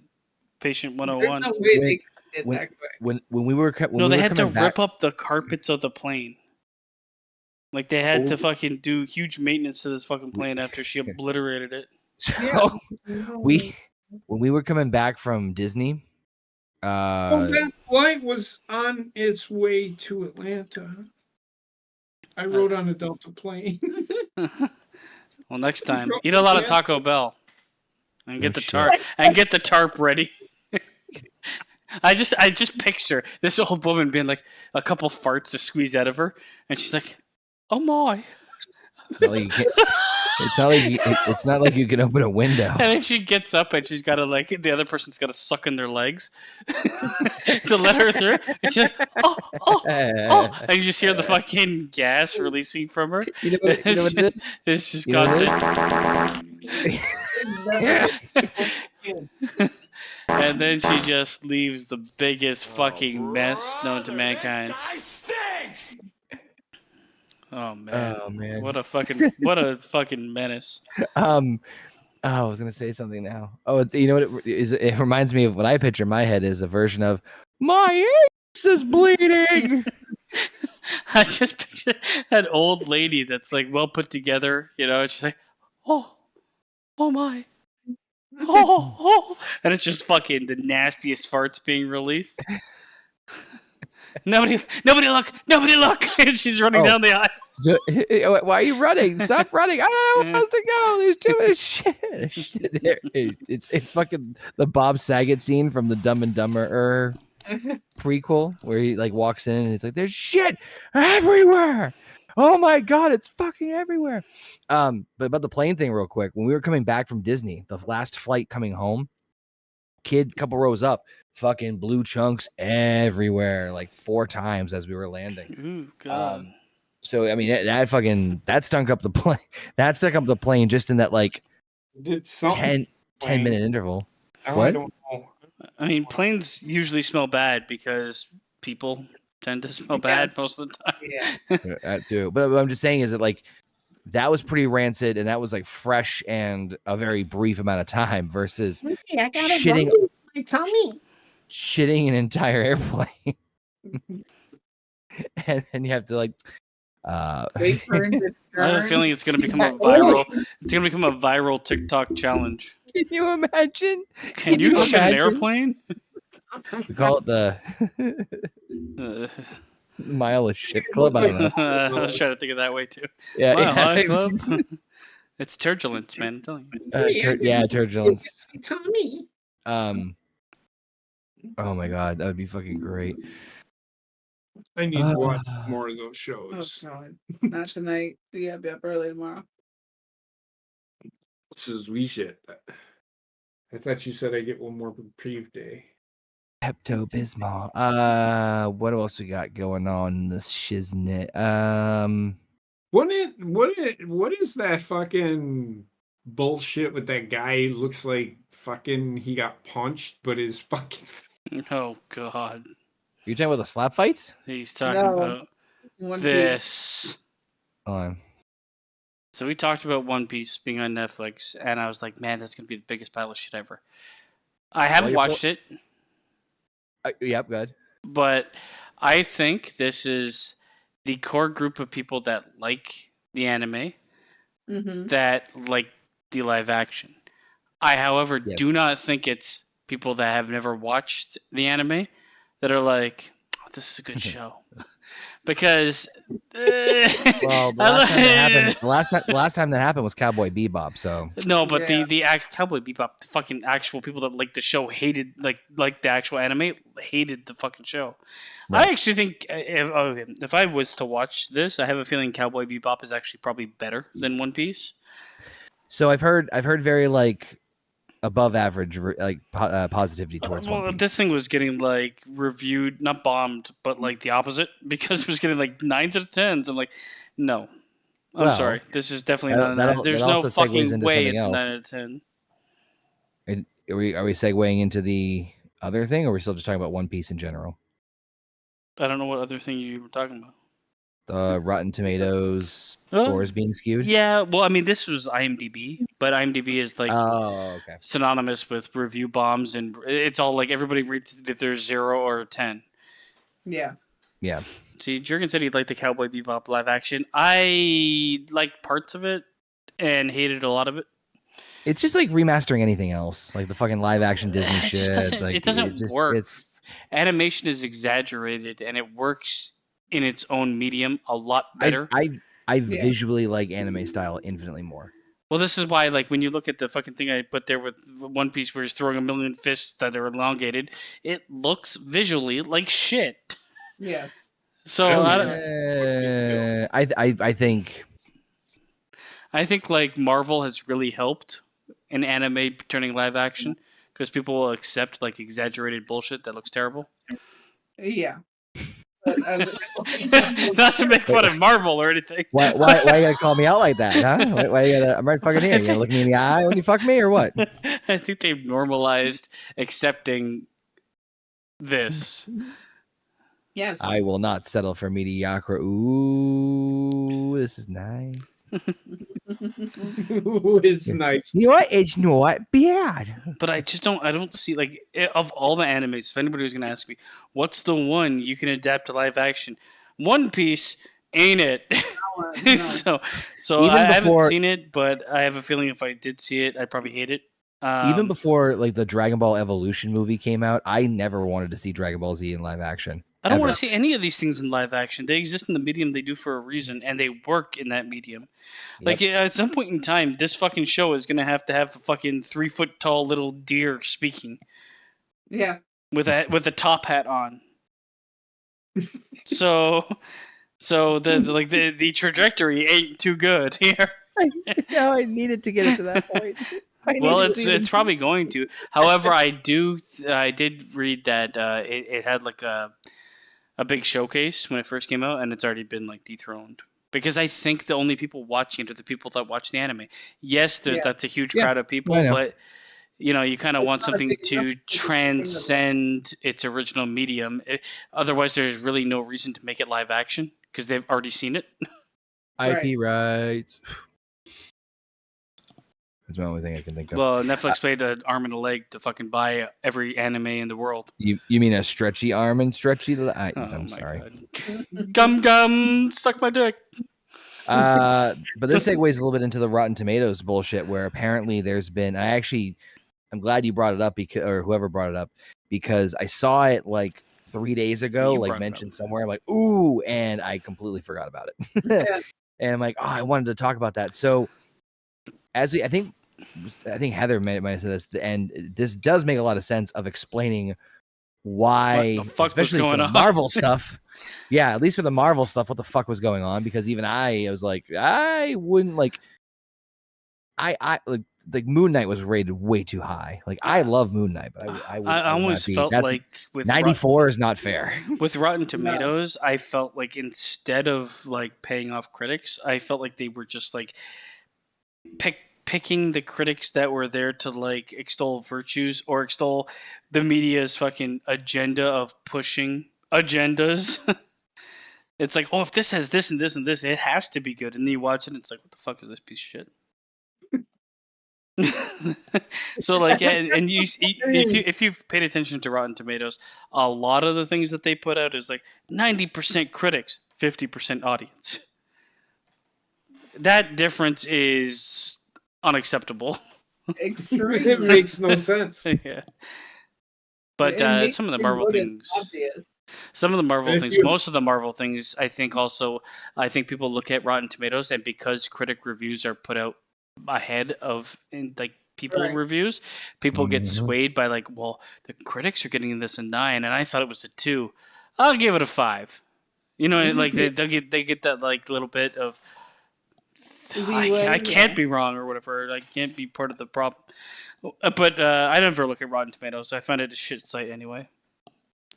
Patient There's 101. no way When- they did when- that quick. when we were No, they had to coming back, rip up the carpets of the plane. Like they had to Oh. fucking do huge maintenance to this fucking plane after she obliterated it. so we when we were coming back from Disney. Well, that flight was on its way to Atlanta. I rode on a Delta plane. Well, next time, eat a lot of Taco Bell and get the tarp ready. I just picture this old woman being like a couple farts to squeeze out of her, and she's like, "Oh my!" It's not like you can open a window. And then she gets up and she's got to like the other person's got to suck in their legs to let her through. And she's like, oh, and you just hear the fucking gas releasing from her. You know what it is? It's just You know what constant. And then she just leaves the biggest fucking mess known to mankind. Oh man. Oh man. What a fucking menace. I was gonna say something now. Oh, you know what it is? It reminds me of what I picture in my head is a version of my ass is bleeding. I just picture that old lady that's like well put together, you know, and she's like, oh my. Oh, and it's just fucking the nastiest farts being released. Nobody look! And she's running down the aisle. So, why are you running? Stop running! I don't know where else to go. There's too much shit. It's fucking the Bob Saget scene from the Dumb and Dumber prequel where he like walks in and he's like, "There's shit everywhere. Oh my god, it's fucking everywhere." But about the plane thing, real quick. When we were coming back from Disney, the last flight coming home, couple rows up, fucking blue chunks everywhere, like 4 times as we were landing. Ooh, God. So I mean that stunk up the plane. That stuck up the plane just in that like Did something 10 minute interval. Now What? I don't know. I mean, planes usually smell bad because people tend to smell bad most of the time. Yeah. That too. But what I'm just saying is that like that was pretty rancid and that was like fresh and a very brief amount of time versus shitting my tummy. shitting an entire airplane. And then you have to like Wait for it to I have a turn. feeling it's gonna become a viral TikTok challenge. can you imagine? Can you shit an imagine? airplane? We call it the Uh, mile of shit club. I don't know. I was trying to think of that way too. Yeah, Wow, High yeah. Club. It's turbulence, man. I'm telling you. Turbulence. My tummy. Oh my god, that would be fucking great. I need to watch more of those Oh shows. God, not tonight. We gotta be up early tomorrow. This is we shit. I thought you said I get one more reprieve day. Pepto Bismol. What else we got going on in this shiznit? What is that fucking bullshit with that guy who looks like fucking he got punched, but his fucking Oh God. You talking about the slap fights? He's talking No. about One Piece. this. Hold on. So we talked about One Piece being on Netflix, and I was like, man, that's gonna be the biggest pile of shit ever. I haven't you're watched it, Yep, good. but I think this is the core group of people that like the anime, Mm-hmm. that like the live action. I, however, Yes. do not think it's people that have never watched the anime that are like, oh, this is a good show. Because Well, the last time that happened, the last time that happened was Cowboy Bebop. So no, but Yeah. the Cowboy Bebop, the fucking actual people that like the show hated like the actual anime hated the fucking show. Right. I actually think if I was to watch this, I have a feeling Cowboy Bebop is actually probably better than One Piece. So I've heard very like above average positivity towards Well, One Piece. this thing was getting like reviewed, not bombed, but like the opposite, because it was getting like 9s out of 10s. I'm like, no, I'm Well, sorry, this is definitely not. that There's that no also segues fucking into way something it's else. 9 out of 10. Are we segueing into the other thing, or are we still just talking about One Piece in general? I don't know what other thing you were talking about. Rotten Tomatoes Oh, scores being skewed. Yeah, well, I mean, this was IMDb, but IMDb is like Oh, okay. synonymous with review bombs, and it's all like everybody rates it if there's 0 or 10. Yeah. Yeah. See, Jurgen said he'd like the Cowboy Bebop live action. I liked parts of it and hated a lot of it. It's just like remastering anything else, like the fucking live action Disney It just shit. doesn't- Like, it doesn't work. It's Animation is exaggerated, and it works in its own medium a lot better. I visually like anime style infinitely more. Well, this is why, like, when you look at the fucking thing I put there with One Piece where he's throwing a million fists that are elongated, it looks visually like shit. Yes. So I think I think like Marvel has really helped in anime turning live action because people will accept like exaggerated bullshit that looks terrible. Yeah. But, Not to make fun of Marvel or anything. why you gotta call me out like that, huh? Why you gotta? I'm right fucking here. You gonna look me in the eye when you fuck me or what? I think they've normalized accepting this. yes. I will not settle for mediocrity. Ooh, this is nice. It's nice. You know what? It's not bad. But I just don't see like of all the animes. If anybody was gonna ask me, what's the one you can adapt to live action? One Piece ain't it? No. so Even I haven't before- seen it, but I have a feeling if I did see it, I'd probably hate it. Even before like the Dragon Ball Evolution movie came out, I never wanted to see Dragon Ball Z in live action. I don't want ever. to see any of these things in live action. They exist in the medium they do for a reason, and they work in that medium. Like at some point in time, this fucking show is gonna have a fucking 3-foot tall little deer speaking Yeah. with a top hat on. So the trajectory ain't too good here. No, I needed to get it to that point. Well, it's probably going to. However, I did read that it had like a big showcase when it first came out, and it's already been like dethroned. Because I think the only people watching it are the people that watch the anime. Yes, that's a huge crowd of people, I know. but you kind of want something big enough to to transcend its original medium. Otherwise, there's really no reason to make it live action because they've already seen it. IP rights. That's the only thing I can think of. Well, Netflix paid an arm and a leg to fucking buy every anime in the world. You mean a stretchy arm and stretchy leg? Oh I'm my sorry. God. Gum, suck my dick. But this segues a little bit into the Rotten Tomatoes bullshit, where apparently there's been. I'm glad you brought it up or whoever brought it up, because I saw it like 3 days ago, You like brought it mentioned up. somewhere. I'm like, ooh, and I completely forgot about it. Yeah. And I'm like, oh, I wanted to talk about that. So, I think Heather might have said this, and this does make a lot of sense of explaining why, What the fuck was especially going for on? Marvel stuff. Yeah, at least for the Marvel stuff, what the fuck was going on? Because even I was like, I I like Moon Knight was rated way too high. Like I love Moon Knight, but I would almost not be, felt that's, like with 94 is not fair. with Rotten Tomatoes, I felt like instead of like paying off critics, I felt like they were just like picking the critics that were there to like extol virtues or extol the media's fucking agenda of pushing agendas. It's like, oh, if this has this and this and this, it has to be good. And then you watch it, and it's like, what the fuck is this piece of shit? So like, and you if you've paid attention to Rotten Tomatoes, a lot of the things that they put out is like 90% critics, 50% audience. That difference is unacceptable. It makes no sense. Yeah. But It makes some of the it Marvel more than things, obvious. some of the Marvel But if things, you- most of the Marvel things, I think people look at Rotten Tomatoes, and because critic reviews are put out ahead of like people Right. reviews, people get Mhm. swayed by like, well, the critics are getting this a 9, and I thought it was a 2. I'll give it a 5. You know, like they get that like little bit of Leeway, I can't yeah. be wrong or whatever. I can't be part of the problem. But I never look at Rotten Tomatoes. I find it a shit site anyway.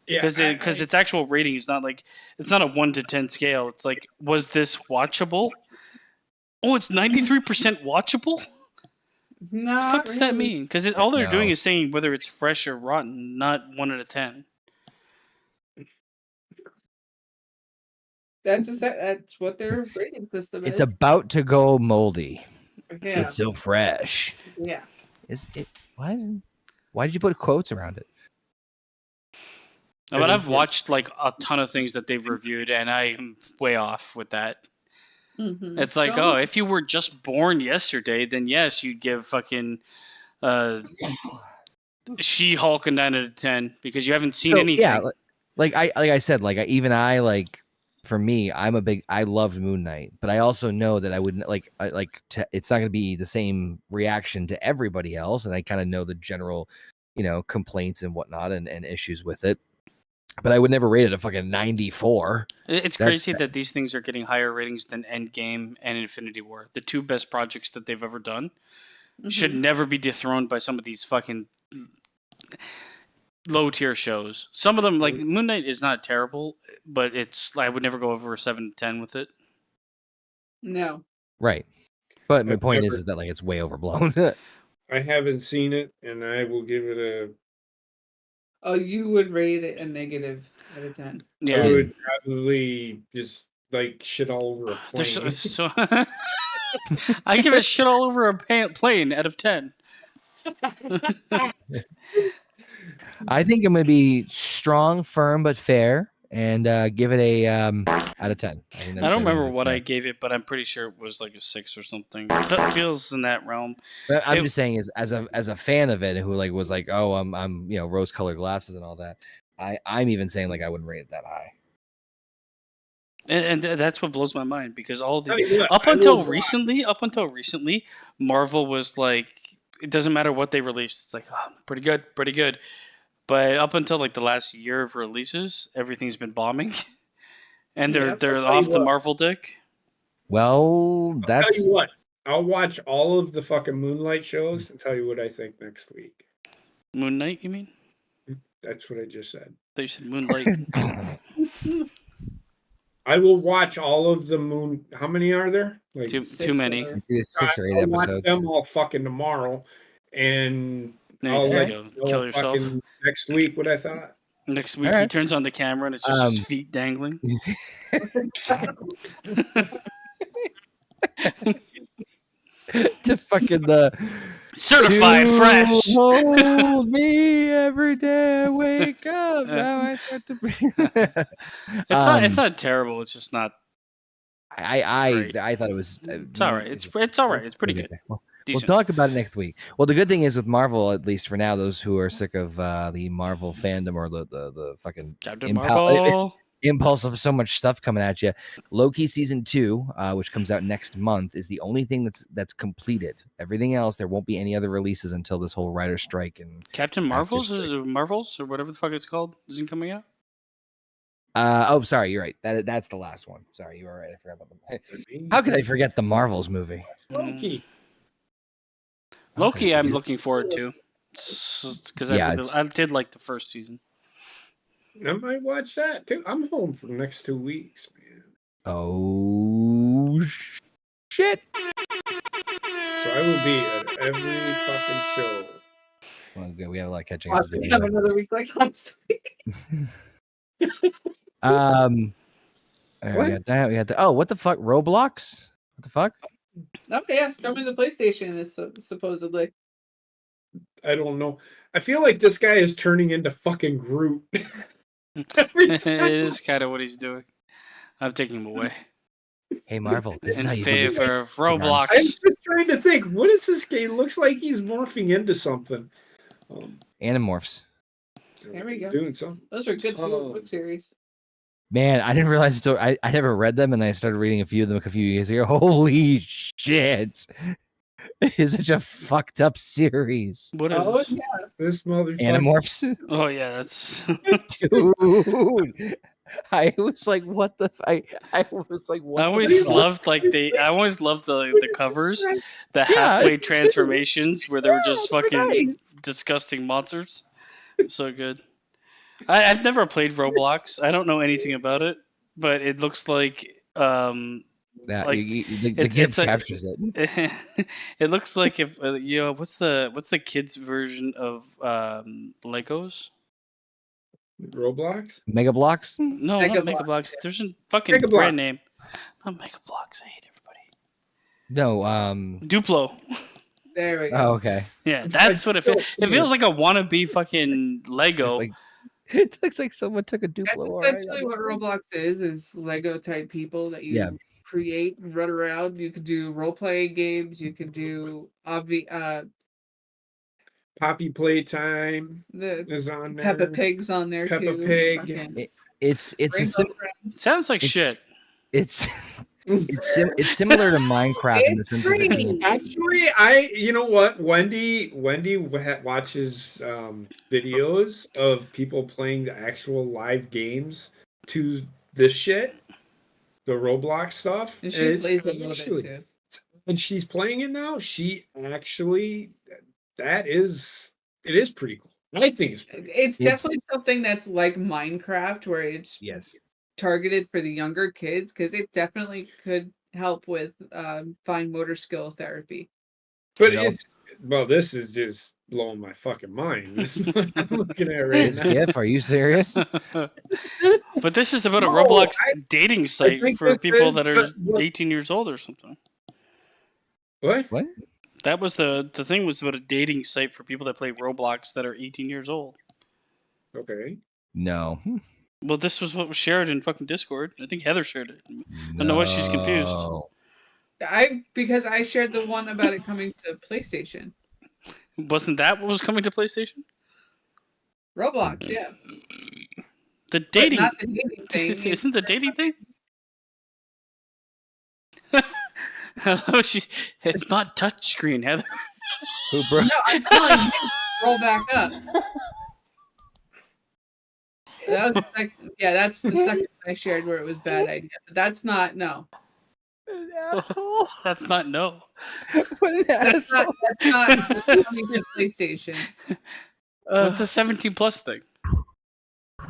Yeah, Because its actual rating is not like, it's not a 1 to 10 scale. It's like, was this watchable? Oh, it's 93% watchable? What the Not fuck does that really. mean? Because all they're doing No. is saying whether it's fresh or rotten, not 1 out of 10. That's what their rating system It's is. about to go moldy. Yeah. It's so fresh. Yeah. Is it? Why did you put quotes around it? But I've watched like a ton of things that they've reviewed, and I'm way off with that. Mm-hmm. It's like, oh, if you were just born yesterday, then yes, you'd give fucking She-Hulk a 9 out of 10 because you haven't seen anything. Yeah, like I said, for me, I loved Moon Knight, but I also know that I wouldn't it's not going to be the same reaction to everybody else, and I kind of know the general, complaints and whatnot and issues with it. But I would never rate it a fucking 94. It's crazy that these things are getting higher ratings than Endgame and Infinity War, the 2 best projects that they've ever done. Should never be dethroned by some of these fucking low tier shows. Some of them, like Moon Knight, is not terrible, but I would never go over a 7 to 10 with it. No. Right. But my I've point never- is that like it's way overblown. I haven't seen it, and I will give it a. Oh, you would rate it a negative out of 10. Yeah. I would probably just like shit all over a There's plane. so I give it shit all over a plane out of 10. I think I'm going to be strong, firm, but fair, and give it a out of 10. I don't remember what I gave it, but I'm pretty sure it was like a 6 or something. It feels in that realm. But I'm just saying, as a fan of it, who was like, oh, I'm rose-colored glasses and all that. I'm even saying like I wouldn't rate it that high. And that's what blows my mind because all Tell you the what, up I until will recently, Marvel was like, it doesn't matter what they released. It's like, oh, pretty good. But up until like the last year of releases, everything's been bombing, and they're I'll off tell you the what. Marvel dick. Well, Tell that's you what, I'll watch all of the fucking Moonlight shows and tell you what I think next week. Moon Knight, you mean? That's what I just said. I thought you said Moonlight. I will watch all of the Moon. How many are there? Like too many. it's 6 or 8 I'll watch episodes. them all fucking tomorrow, and No, I'll you let can't you go know kill yourself. fucking next week what I thought. Next week All he right. turns on the camera and it's just his feet dangling. To fucking the Certified to fresh. Hold me every day I wake up. Now I start to breathe. It's not terrible. It's just not. I thought it was. It's all right. It's all right. It's pretty good. We'll Decent. talk about it next week. Well, the good thing is with Marvel, at least for now, those who are sick of the Marvel fandom or the fucking Captain Marvel. impulse of so much stuff coming at you, Loki season 2, which comes out next month, is the only thing that's completed. Everything else, there won't be any other releases until this whole writer strike and Captain Marvels or whatever the fuck it's called isn't coming out. oh, sorry, you're right. That's the last one. Sorry, you were right. I forgot about them. How could I forget the Marvels movie? Loki. Loki, I'm looking forward to. Because I did like the first season. I might watch that too. I'm home for the next 2 weeks, man. Oh shit! So I will be at every fucking show. Well, good. We have a lot catching up to We do. have another week like last week. All right, What? we got that. We got that. Oh, what the fuck? Roblox? What the fuck? Okay, yes, coming to PlayStation is supposedly. I don't know. I feel like this guy is turning into fucking Groot. Every It time. is kind of what he's doing. I'm taking him away Hey, Marvel. This is how in you do this. favor of I'm Roblox. just trying to think. What is this game? Looks like he's morphing into something. Animorphs. There we go. Doing something. Those are good Oh. book series. Man, I didn't realize it. I never read them, and then I started reading a few of them a few years ago. Holy shit! It is such a fucked up series. What is Oh this? yeah, This motherfucker. Animorphs, Oh yeah, that's. dude. I was like, what the? I was like, what? I the always fuck? loved I always loved the covers, the halfway it's- transformations where they were just they're fucking nice. disgusting monsters. So good. I've never played Roblox. I don't know anything about it, but it looks like Yeah, like, the it's gift like- captures it. it looks like if what's the kids version of Legos? Roblox? Mega Blocks. No, Mega not Bloks, Mega Blocks. There's a fucking Mega brand Bloks. name. Not Mega Blocks. I hate everybody. No. Duplo. there we go. Oh, okay. Yeah, that's what it feels. It feels like a wannabe fucking Lego. It's like, it looks like someone took a That's Duplo. alright, essentially what Roblox is Lego type people that you Yeah. create and run around. You could do role playing games. You could do Poppy Playtime the is on there. Peppa Pig's on there Peppa too. Pig. Fucking It's a Rainbow sim- Friends. Sounds like it's- shit. it's it's similar to Minecraft in the It's sense of it being, Actually, you know what? Wendy watches videos of people playing the actual live games to this shit, the Roblox stuff. And and she it's plays a little actually- bit too. and she's playing it now. She actually, it is pretty cool. I think it's pretty cool. It's definitely something that's like Minecraft, where it's yes. targeted for the younger kids, because it definitely could help with fine motor skill therapy. But You know? this is just blowing my fucking mind. This is what I'm looking at right This now. GIF, are you serious? But this is about a No, Roblox dating site think for this people is that are the- 18 years old or something. What? What? That was the thing was about a dating site for people that play Roblox that are 18 years old. Okay. No. Well, this was what was shared in fucking Discord. I think Heather shared it. I don't know why she's confused. No. Because I shared the one about it coming to PlayStation. Wasn't that what was coming to PlayStation? Roblox, yeah. The But dating. not the dating thing. Isn't the dating thing? Hello, it's not touchscreen, Heather. Who broke? No, I'm telling you, roll back up. That was that's the second one I shared where it was bad idea. But that's not An asshole. That's not no. What an That's asshole. not coming to PlayStation. What's the 17 plus thing?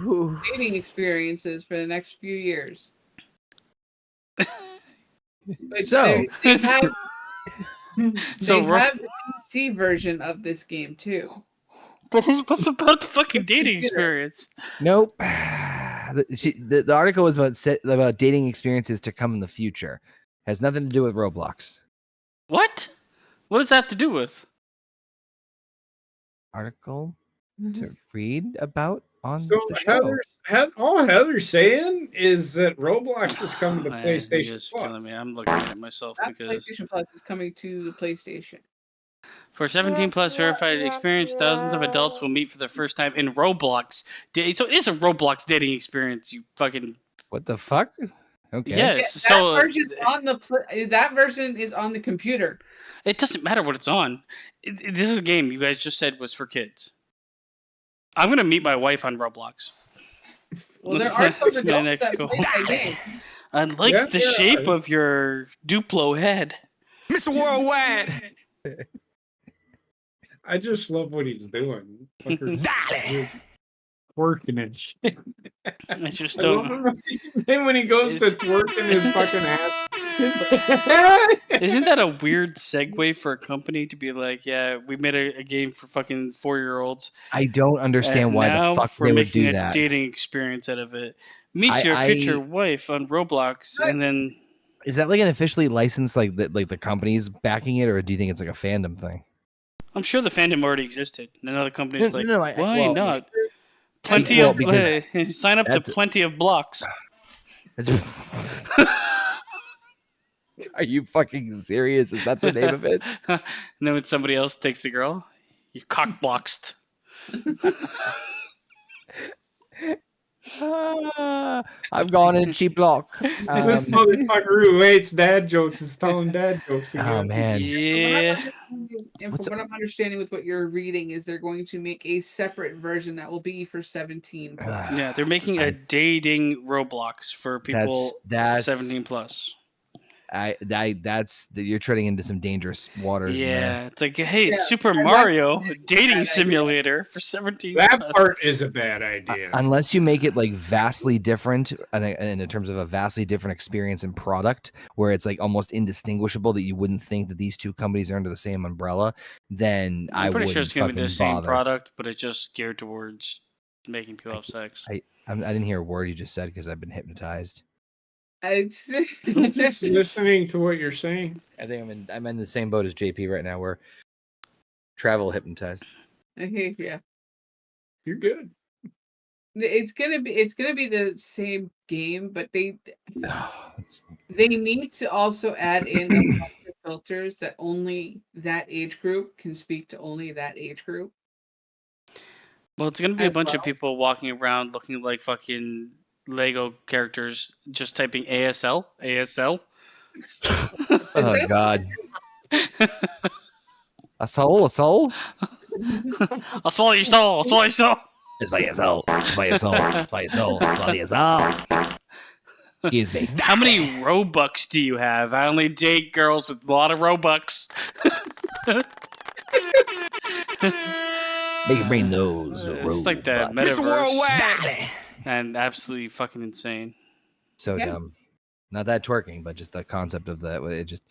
Ooh. Dating experiences for the next few years. But So- they have, So they we're- have the PC version of this game too. But what's about the fucking dating experience? Nope. The article was about dating experiences to come in the future. Has nothing to do with Roblox. What? What does that have to do with? Article to read about on So the show. all Heather's saying is that Roblox is coming to Man, PlayStation you guys are Plus. killing me. I'm looking at it myself That because PlayStation Plus is coming to the PlayStation. for 17 plus verified experience, thousands of adults will meet for the first time in Roblox. So it is a Roblox dating experience. You fucking What the fuck? Okay. yes. That So version's on that version is on the computer. it doesn't matter what it's on. This is a game you guys just said was for kids. I'm gonna meet my wife on Roblox. Well, there That's are some my adults next that goal. play that game. I like Yeah, the yeah. shape of your Duplo head. Mr. Worldwide. I just love what he's doing. Fucker's working and shit. I just I love don't. it then when he goes to twerking his fucking ass. He's Isn't that a weird segue for a company to be like, yeah, we made a game for fucking 4-year-olds. I don't understand And why now the fuck we're they would making do a that. dating experience out of it. Meet your future wife on Roblox, and then Is that like an officially licensed like the company's backing it, or do you think it's like a fandom thing? I'm sure the fandom already existed. And another company's like, why well, not? Plenty well, of because sign up to that's- plenty of blocks. Are you fucking serious? Is that the name of it? And then when somebody else takes the girl, you cockboxed. I've gone in cheap block. this motherfucker who hates dad jokes is telling dad jokes again. Oh man. Yeah. And from what I'm understanding with what you're reading is they're going to make a separate version that will be for 17 plus. Yeah, they're making a dating Roblox for people That's 17 plus. You're treading into some dangerous waters. Yeah, it's like, hey, it's Yeah, Super and Mario that's a dating bad simulator for 17 That plus. part is a bad idea. Unless you make it like vastly different, and in terms of a vastly different experience and product, where it's like almost indistinguishable that you wouldn't think that these two companies are under the same umbrella, then I'm pretty sure wouldn't it's gonna be the fucking same bother. product, but it's just geared towards making people have sex. I didn't hear a word you just said because I've been hypnotized. I'm just listening to what you're saying. I think I'm in the same boat as JP right now. We're travel hypnotized. Yeah. You're good. It's gonna be the same game, but they It's- need to also add in a bunch of filters that only that age group can speak to only that age group. Well, it's gonna be a As bunch of well. people walking around looking like fucking Lego characters, just typing ASL, ASL. oh God, a soul. I'll swallow your soul. I'll swallow your soul. It's by your soul. It's by your soul. It's by your soul. It's by your soul. Excuse me. How many Robux do you have? I only date girls with a lot of Robux. Make it bring those. It's like the robots. metaverse. And absolutely fucking insane. So Yeah. dumb. Not that twerking, but just the concept of that. It just.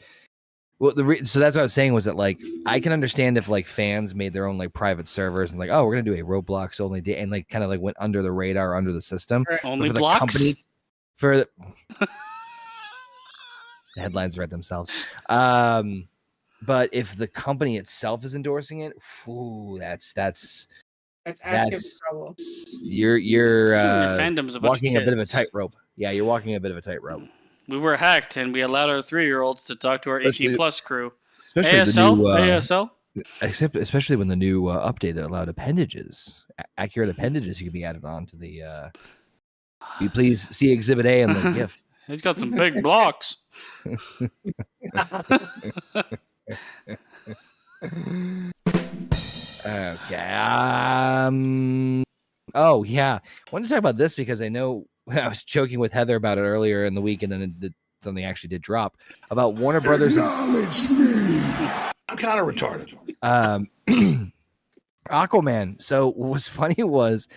Well, so that's what I was saying was that like I can understand if like fans made their own like private servers and like, oh, we're gonna do a Roblox only day and like kind of like went under the radar, under the system. Right. Only for the blocks? company, for the headlines write themselves. But if the company itself is endorsing it, ooh, that's That's asking That's- for trouble. you're Your fandom's a bunch walking of a bit of a kids. tightrope. Yeah, you're walking a bit of a tightrope. We were hacked and we allowed our 3-year-olds to talk to our 18 plus crew. Especially ASL? the new, ASL? especially when the new update allowed appendages, accurate appendages you could be added on to the. You please see Exhibit A and the gift. He's got some big blocks. Okay. Oh yeah, I wanted to talk about this because I know I was joking with Heather about it earlier in the week, and then something actually did drop about Warner Brothers. Acknowledge me. I'm kind of retarded. Aquaman. So what was funny was,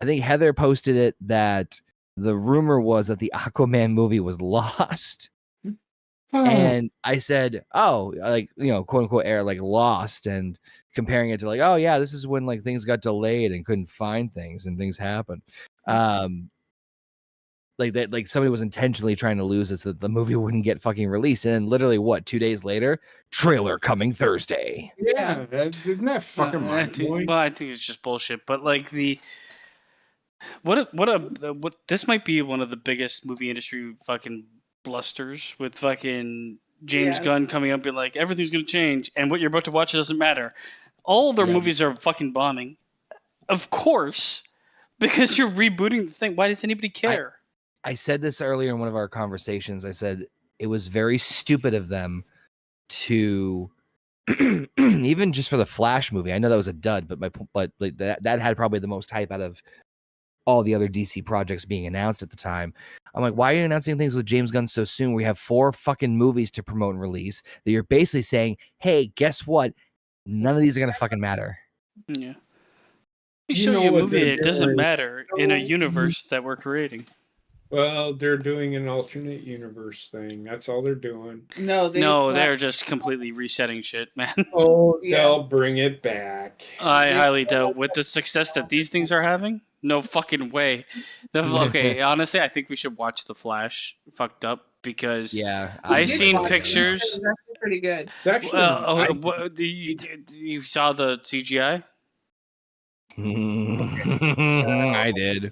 I think Heather posted it that the rumor was that the Aquaman movie was lost. And I said, oh, like, you know, quote unquote air, like lost, and comparing it to like, oh yeah, this is when like things got delayed and couldn't find things and things happened. Like that, like somebody was intentionally trying to lose us, that the movie wouldn't get fucking released. And then literally what, 2 days later, trailer coming Thursday. Yeah, isn't that fucking mind blowing? Well, I think it's just bullshit. But like what this might be one of the biggest movie industry fucking blusters with fucking James Yes. Gunn coming up and being like, everything's gonna change and what you're about to watch doesn't matter. All their Yeah. movies are fucking bombing. Of course. Because you're rebooting the thing. Why does anybody care? I said this earlier in one of our conversations. I said it was very stupid of them to even just for the Flash movie. I know that was a dud, but like that had probably the most hype out of all the other DC projects being announced at the time. I'm like, why are you announcing things with James Gunn so soon? We have 4 fucking movies to promote and release that you're basically saying, hey, guess what? none of these are gonna fucking matter. Yeah. You We show know you a what movie they're that doesn't doing. matter in a No. universe that we're creating. Well, they're doing an alternate universe thing. That's all they're doing. No, They're just completely resetting shit, man. Oh, Yeah. they'll bring it back. I They- highly doubt with the success that these things are having. No fucking way. Okay, honestly, I think we should watch The Flash. Fucked up because Yeah, I did seen watch it. pictures. It was actually pretty good. It's actually You saw the CGI I did.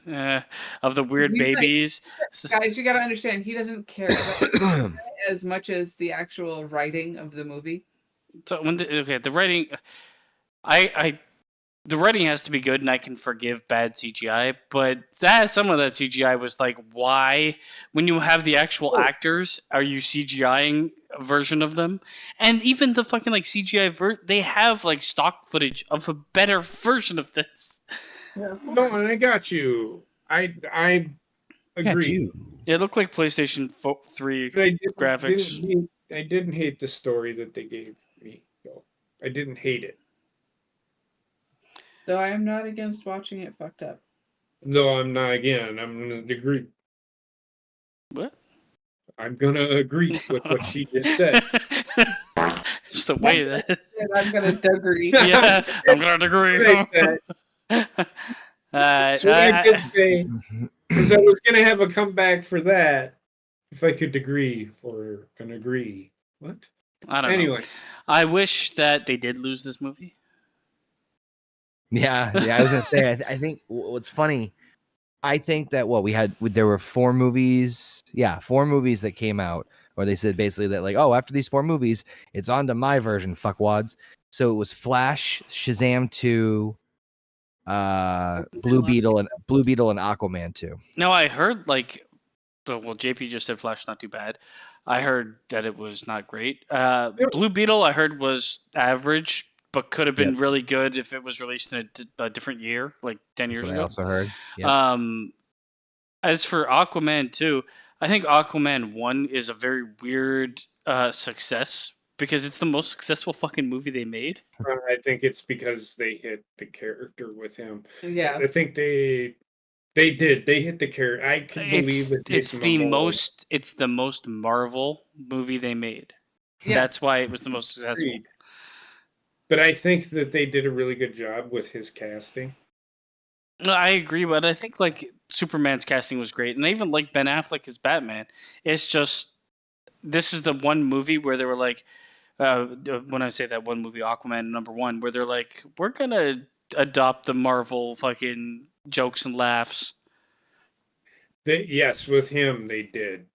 of the weird He's like- babies? Guys, you got to understand, he doesn't care about it as much as the actual writing of the movie. So when the writing, the writing has to be good, and I can forgive bad CGI. But some of that CGI was like, why? When you have the actual actors, are you CGIing a version of them? And even the fucking like CGI they have like stock footage of a better version of this. no, and I got you. I agree. It looked like PlayStation 3 But graphics. I didn't hate the story that they gave me. So I didn't hate it. Though I am not against watching it fucked up. No, I'm not again. I'm gonna agree. What? I'm gonna agree with what she just said. Just the way that. And I'm going to agree. Yeah, I'm gonna agree. That's what I could say. Because I was gonna have a comeback for that if I could agree for an agree. What? I don't know. Anyway, I wish that they did lose this movie. Yeah. I was gonna say. I think what's funny. I think that there were 4 movies. Yeah, 4 movies that came out, or they said basically that like, oh, after these 4 movies, it's on to my version, fuckwads. So it was Flash, Shazam 2, Blue Beetle, and Aquaman 2. Now I heard like, well, JP just said Flash not too bad. I heard that it was not great. Blue Beetle I heard was average, but could have been really good if it was released in a different year, like 10 years That's what ago. I also heard. Yep. As for Aquaman 2, I think Aquaman 1 is a very weird success because it's the most successful fucking movie they made. I think it's because they hit the character with him. Yeah. I think they did. They hit the character. I can believe it. It's the most Marvel movie they made. Yeah. That's why it was the most successful. But I think that they did a really good job with his casting. No, I agree, but I think like Superman's casting was great, and I even like Ben Affleck as Batman. It's just this is the one movie where they were like, when I say that one movie, Aquaman #1, where they're like, we're gonna adopt the Marvel fucking jokes and laughs. Yes, with him they did,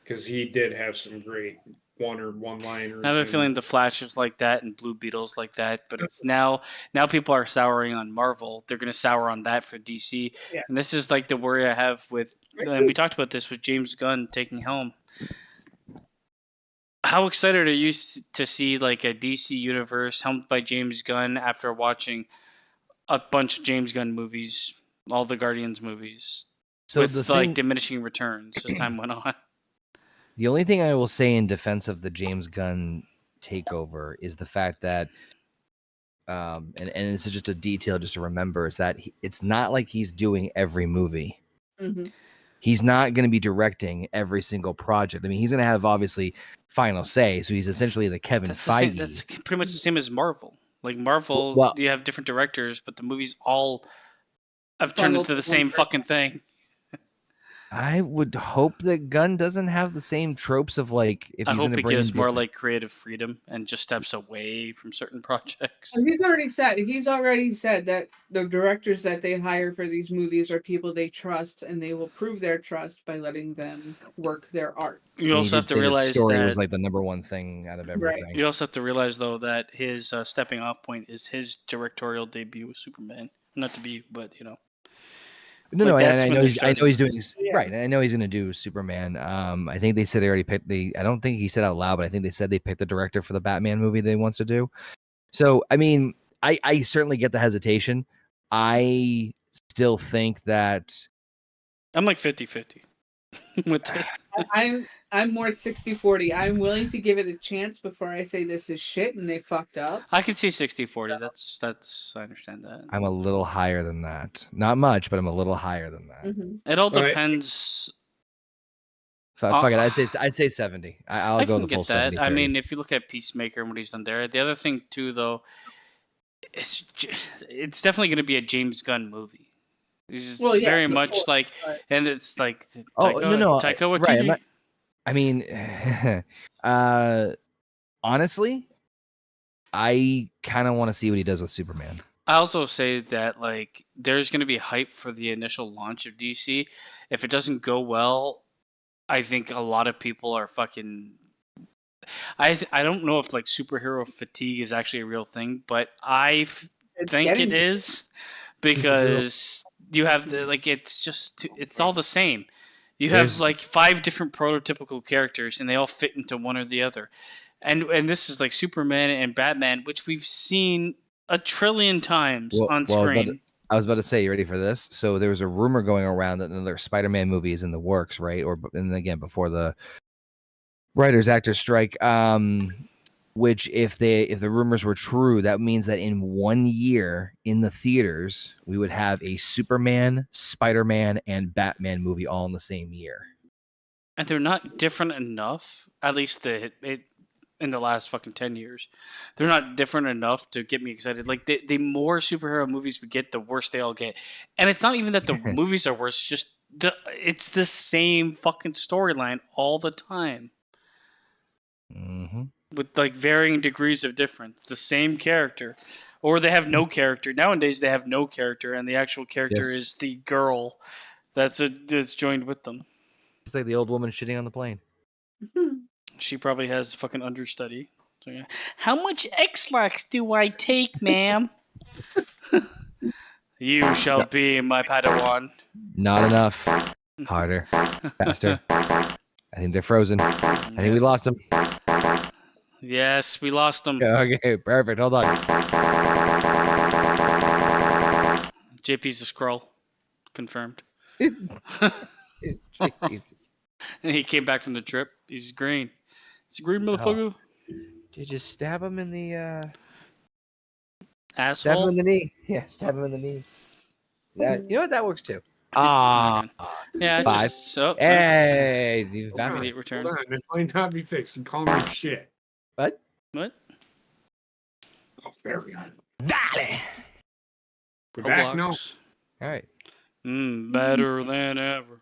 because he did have some great one-liners. I have a feeling the Flash is like that and Blue Beetle's like that, but it's now people are souring on Marvel. They're gonna sour on that for DC, and this is like the worry I have with. And we talked about this with James Gunn taking Helm. How excited are you to see like a DC universe helmed by James Gunn after watching a bunch of James Gunn movies, all the Guardians movies, with like diminishing returns as time went on? The only thing I will say in defense of the James Gunn takeover is the fact that, and this is just a detail just to remember, is that it's not like he's doing every movie. Mm-hmm. He's not going to be directing every single project. I mean, he's going to have obviously final say. So he's essentially the Kevin Feige. That's pretty much the same as Marvel. Like Marvel, you have different directors, but the movies all have turned into the same fucking thing. I would hope that Gunn doesn't have the same tropes of like. I hope he gives more like creative freedom and just steps away from certain projects. And he's already said that the directors that they hire for these movies are people they trust, and they will prove their trust by letting them work their art. You also have to realize story that was like the #1 thing out of everything. Right. You also have to realize though that his stepping off point is his directorial debut with Superman. Not to be, but you know. No, and I know he's doing right. And I know he's going to do Superman. I think they said they already picked I don't think he said out loud, but I think they said they picked the director for the Batman movie they wants to do. So, I mean, I certainly get the hesitation. I still think that I'm like 50-50. with this. I'm more 60-40. I'm willing to give it a chance before I say this is shit and they fucked up. I can see 60-40. That's I understand that. I'm a little higher than that. Not much, but I'm a little higher than that. Mhm. It all Right. depends. Fuck it. I'd say 70. I'll I go can the full get that. 70. I mean, if you look at Peacemaker and what he's done there, the other thing too, though, it's definitely going to be a James Gunn movie. It's Well, yeah, very of much course, like, but- and it's like Oh, no, Taika right, Waititi. I mean, honestly, I kind of want to see what he does with Superman. I also say that like there's going to be hype for the initial launch of DC. If it doesn't go well, I think a lot of people are fucking. I don't know if like superhero fatigue is actually a real thing, but It's think getting it to- is because you have the like it's all the same. You have There's- like 5 different prototypical characters and they all fit into one or the other. And this is like Superman and Batman, which we've seen a trillion times on screen. I was about to say, you ready for this? So there was a rumor going around that another Spider-Man movie is in the works, right? And again, before the writers actors strike, which if the rumors were true, that means that in 1 year in the theaters, we would have a Superman, Spider-Man, and Batman movie all in the same year. And they're not different enough, at least in the last fucking 10 years. They're not different enough to get me excited. Like, the more superhero movies we get, the worse they all get. And it's not even that the movies are worse, just it's the same fucking storyline all the time. Mm-hmm. With, like, varying degrees of difference. The same character. Or they have no character. Nowadays, they have no character, and the actual character Yes. is the girl that's joined with them. It's like the old woman shitting on the plane. She probably has a fucking understudy. So, yeah. How much X-Lax do I take, ma'am? You shall be my Padawan. Not enough. Harder. Faster. I think they're frozen. I think we lost them. Yes, we lost them. Okay, perfect. Hold on. JP's a scroll. Confirmed. Jesus. And he came back from the trip. He's green. He's a green motherfucker. Did you just stab him in the stab him Asshole. in the knee? Yeah, stab him in the knee. That, you know what? That works too. Yeah, Five. just so. Hey, the Hold fast- on, Immediate return. hold on, it might not be fixed. You call me shit. What? What? Oh, there we go. Dale. We're back now. Roblox. All right. Better than ever.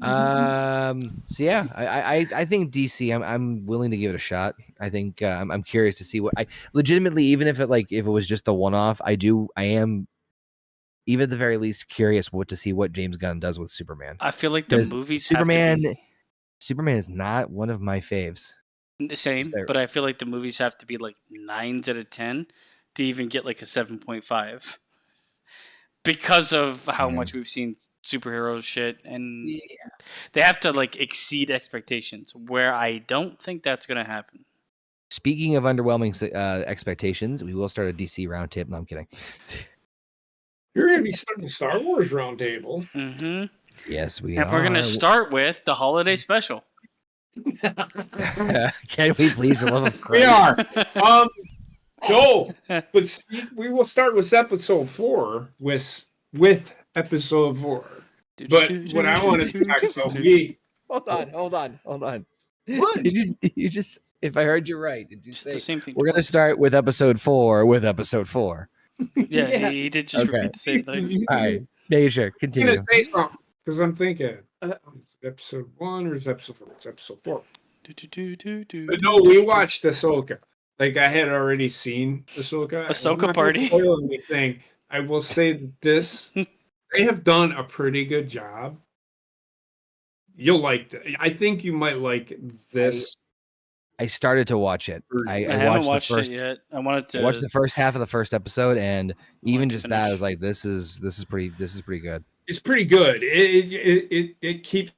So yeah, I think DC. I'm willing to give it a shot. I think I'm curious to see what I legitimately, even if it was just the one off, I am even at the very least curious to see what James Gunn does with Superman. I feel like the Because movies Superman is not one of my faves. have to be the same, So- but I feel like the movies have to be like 9s out of 10 to even get like a 7.5 because of how much we've seen superhero shit, and Yeah. they have to like exceed expectations. Where I don't think that's gonna happen. Speaking of underwhelming expectations, we will start a DC roundtable. No, I'm kidding. You're going to be starting Star Wars roundtable. Mm-hmm. Yes, we And are. we're gonna start with the holiday special. Can we please, for the love of We Christ? are. No, but we will start with episode 4 with episode 4. But what I wanted to talk about, Hold on. What? Did you just, if I heard you right, did you It's say the same thing. we're gonna start with episode 4 with episode 4? Yeah, Yeah. he did just Okay. repeat the same thing. All right, making sure. I'm Continue. gonna say something because I'm thinking episode 1 or is episode 4? It's episode 4. But no, we watched Ahsoka. Like I had already seen Ahsoka. Ahsoka I'm not gonna party. spoil anything. I will say that they have done a pretty good job. You'll like I think you might like this. I started to watch it. I I haven't watched watched the first. it yet. I wanted to I watched the first half of the first episode, and even to just that, I finish. was like, "This is pretty good." It's pretty good. It keeps.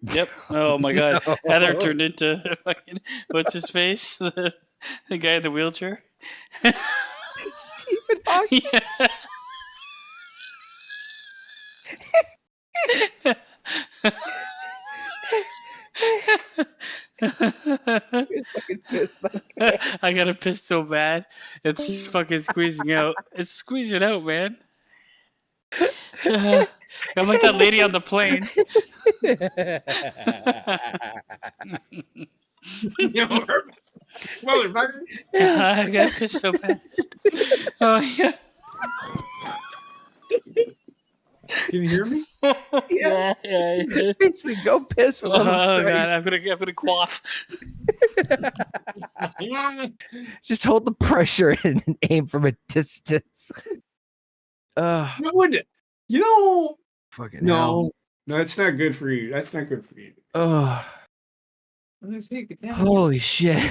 Yep. Oh my god. No. Heather turned into fucking what's his face? The guy in the wheelchair. Stephen Hawking. Yeah. Fucking pissed. I gotta piss so bad. It's fucking squeezing out. It's squeezing out, man. I'm like that lady on the plane. Motherfucker. I gotta piss so bad. Oh yeah. Can you hear me? Yeah. Makes me go piss. For Oh love of god, Christ. I'm gonna quaff. Just hold the pressure and aim from a distance. You know, Fucking hell. no, it's not good for you. That's not good for you. Oh, holy shit.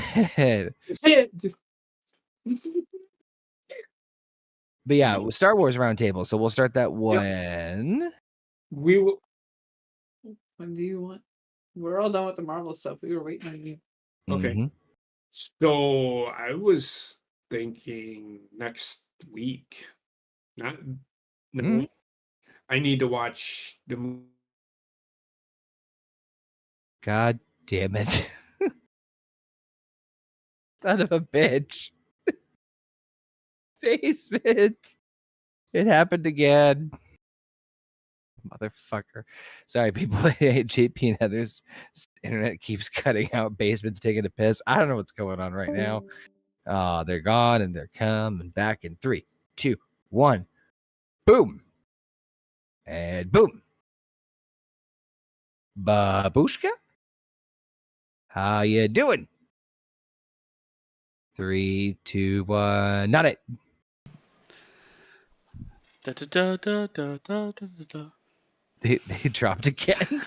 But yeah, Star Wars Roundtable. So we'll start that when. We will. When do you want? We're all done with the Marvel stuff. We were waiting on you. Okay. Mhm. So I was thinking next week. Not. No, Mhm. I need to watch the movie. God damn it. Son of a bitch. Basement. It happened again. Motherfucker. Sorry, people. JP and Heather's internet keeps cutting out. Basement's taking a piss. I don't know what's going on right now. Oh, they're gone and they're coming back in 3, 2, 1. Boom. And boom. Babushka? How you doing? 3, 2, 1. Not it. Da, da, da, da, da, da, da, da. They dropped again.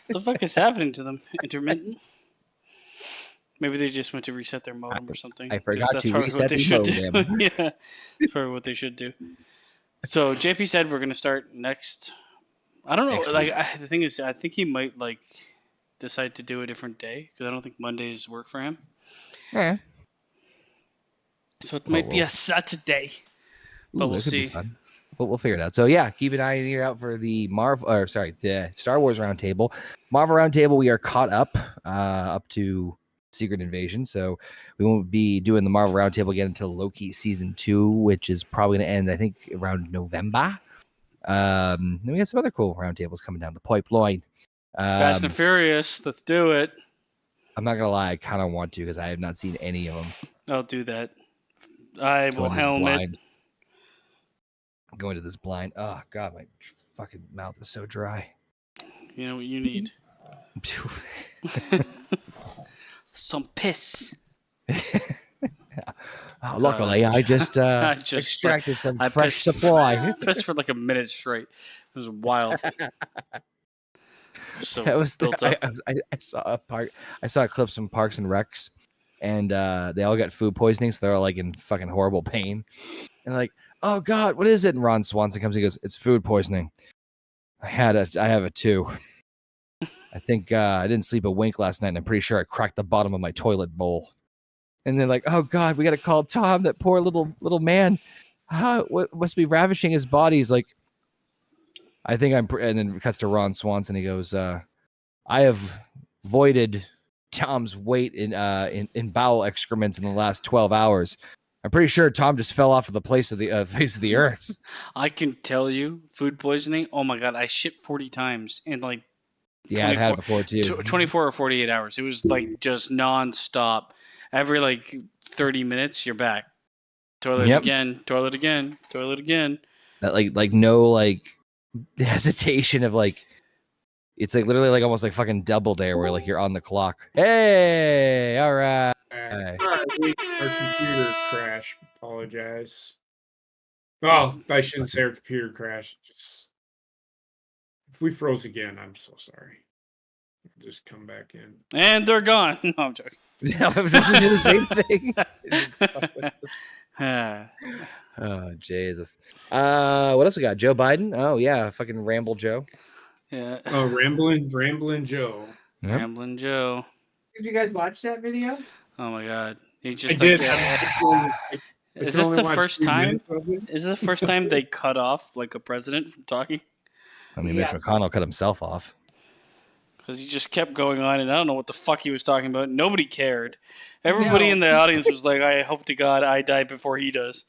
The fuck is happening to them? Intermittent? Maybe they just went to reset their modem or something. I 'cause forgot that's to probably what reset they the should do. modem. Yeah, that's probably what they should do. So JP said we're gonna start next. I don't know. Next Like week. the thing is, I think he might like decide to do a different day because I don't think Mondays work for him. Yeah. So it might be well. a Saturday, but Ooh, we'll that could be see. fun. But we'll figure it out. So yeah, keep an eye and ear out for the the Star Wars Roundtable. Marvel Roundtable, we are caught up to Secret Invasion. So we won't be doing the Marvel Roundtable again until Loki season 2, which is probably gonna end, I think, around November. Then we got some other cool roundtables coming down the pipeline. Fast and Furious, let's do it. I'm not gonna lie, I kind of want to because I have not seen any of them. I'll do that. I will Going this helmet. blind. Going to this blind. Oh god, my fucking mouth is so dry. You know what you need? Some piss. Oh, luckily, I just, I just, extracted some I fresh pissed- supply. Pissed for like a minute straight. It was wild. So That was built up. I saw a park. I saw clips from Parks and Recs, and they all got food poisoning, so they're all like in fucking horrible pain. And like, oh god, what is it? And Ron Swanson comes and goes, "It's food poisoning. I have it too. I think I didn't sleep a wink last night, and I'm pretty sure I cracked the bottom of my toilet bowl." And they're like, "Oh God, we got to call Tom. That poor little man. What must be ravishing his body?" He's like, "I think I'm." And then it cuts to Ron Swanson. He goes, "I have voided Tom's weight in bowel excrements in the last 12 hours. I'm pretty sure Tom just fell off of the face of the earth." I can tell you, food poisoning. Oh my god, I shit 40 times in like Yeah, I've had it before too. 24 or 48 hours. It was like just nonstop. Every like 30 minutes, you're back. Toilet Yep. again, toilet again, toilet again. That like no like hesitation of like, it's like literally like almost like fucking double there where like you're on the clock. Hey, all right. Our computer crash. Apologize. Well, I shouldn't say our computer crash. Just if we froze again, I'm so sorry. Just come back in. And they're gone. No, I'm joking. I was about to do the same thing. Ah. Oh Jesus. What else we got? Joe Biden. Oh yeah, fucking Ramble Joe. Yeah. Oh, rambling Joe. Yep. Rambling Joe. Did you guys watch that video? Oh my god. He I just did. like, is this the first time? Is Is this the first time they cut off like a president from talking? I mean, Mitch McConnell cut himself off. Because he just kept going on, and I don't know what the fuck he was talking about. Nobody cared. Everybody in the audience was like, I hope to God I die before he does.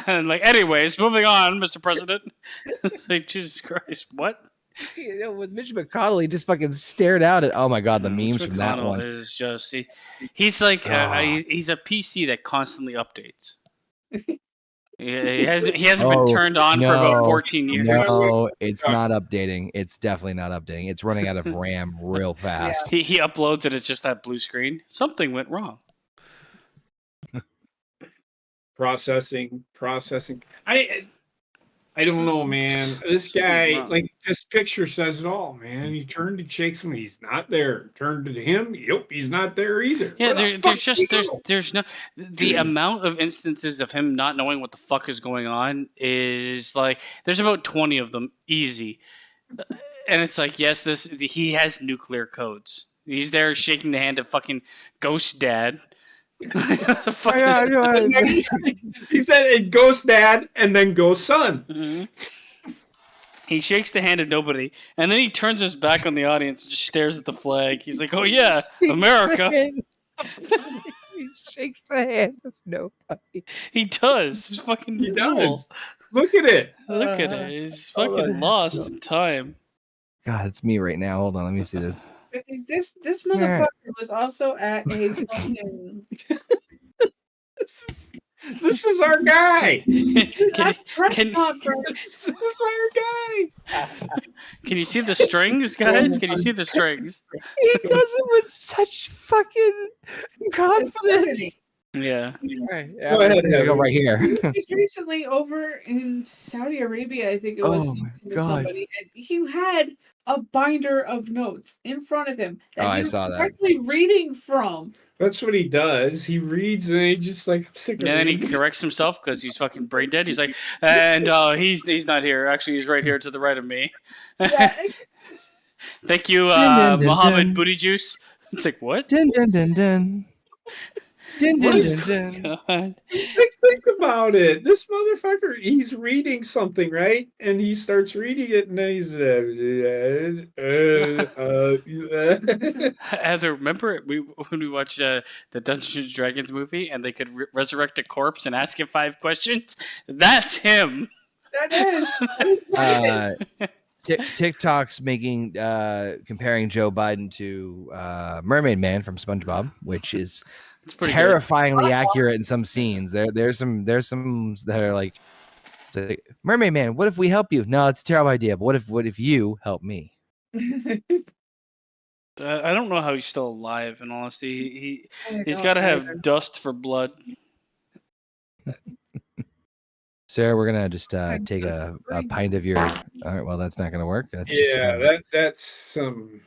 And like, anyways, moving on, Mr. President. It's like, Jesus Christ, what? You know, with Mitch McConnell, he just fucking stared out at. Oh my god, the memes Mitch from that McConnell one. is just he's like he's a PC that constantly updates. He hasn't been turned on for about 14 years. No, it's not updating. It's definitely not updating. It's running out of RAM real fast. He uploads and it's just that blue screen. Something went wrong. Processing. I don't know, man. This guy, like, this picture says it all, man. You turn to shakes him, he's not there. Turn to him, yep, he's not there either. Yeah, there's no the amount of instances of him not knowing what the fuck is going on is like there's about 20 of them easy, and it's like yes, he has nuclear codes. He's there shaking the hand of fucking Ghost Dad. What the fuck He said it Ghost Dad and then Ghost Son. Mm-hmm. He shakes the hand of nobody, and then he turns his back on the audience and just stares at the flag. He's like, "Oh yeah, America." He shakes the hand of nobody. He does. He's fucking cool. Look at it. Look at it. He's fucking lost in time. God, it's me right now. Hold on, let me see this. This motherfucker was also at a fucking. This is our guy. Can This is our guy. Can you see the strings, guys? Can you see the strings? He does it with such fucking confidence. Yeah. Right, Go ahead, go right here. He was recently over in Saudi Arabia, I think it was. Oh my with God. somebody, and he had a binder of notes in front of him that I he was saw that. directly reading from. That's what he does. He reads and he just like, I'm sick of And then he reading. corrects himself because he's fucking brain dead. He's like, and he's not here. Actually, he's right here to the right of me. Yeah, Thank you, Dun, dun, dun, Mohammed dun. Booty Juice. It's like, what? Dun dun dun dun. Dun dun dun dun. God. Think about it. This motherfucker, he's reading something, right? And he starts reading it, and then he's Heather, remember when we watched the Dungeons and Dragons movie and they could resurrect a corpse and ask him 5 questions? That's him. that is. TikTok's making comparing Joe Biden to Mermaid Man from SpongeBob, which is It's pretty terrifyingly accurate in some scenes. There's some that are like, Mermaid Man, what if we help you? No, it's a terrible idea. But what if you help me? good. I don't know how he's still alive. In honesty, he's got to have dust for blood. Sarah, we're gonna just take a pint of your. All right, well, that's not gonna work. That's that's some.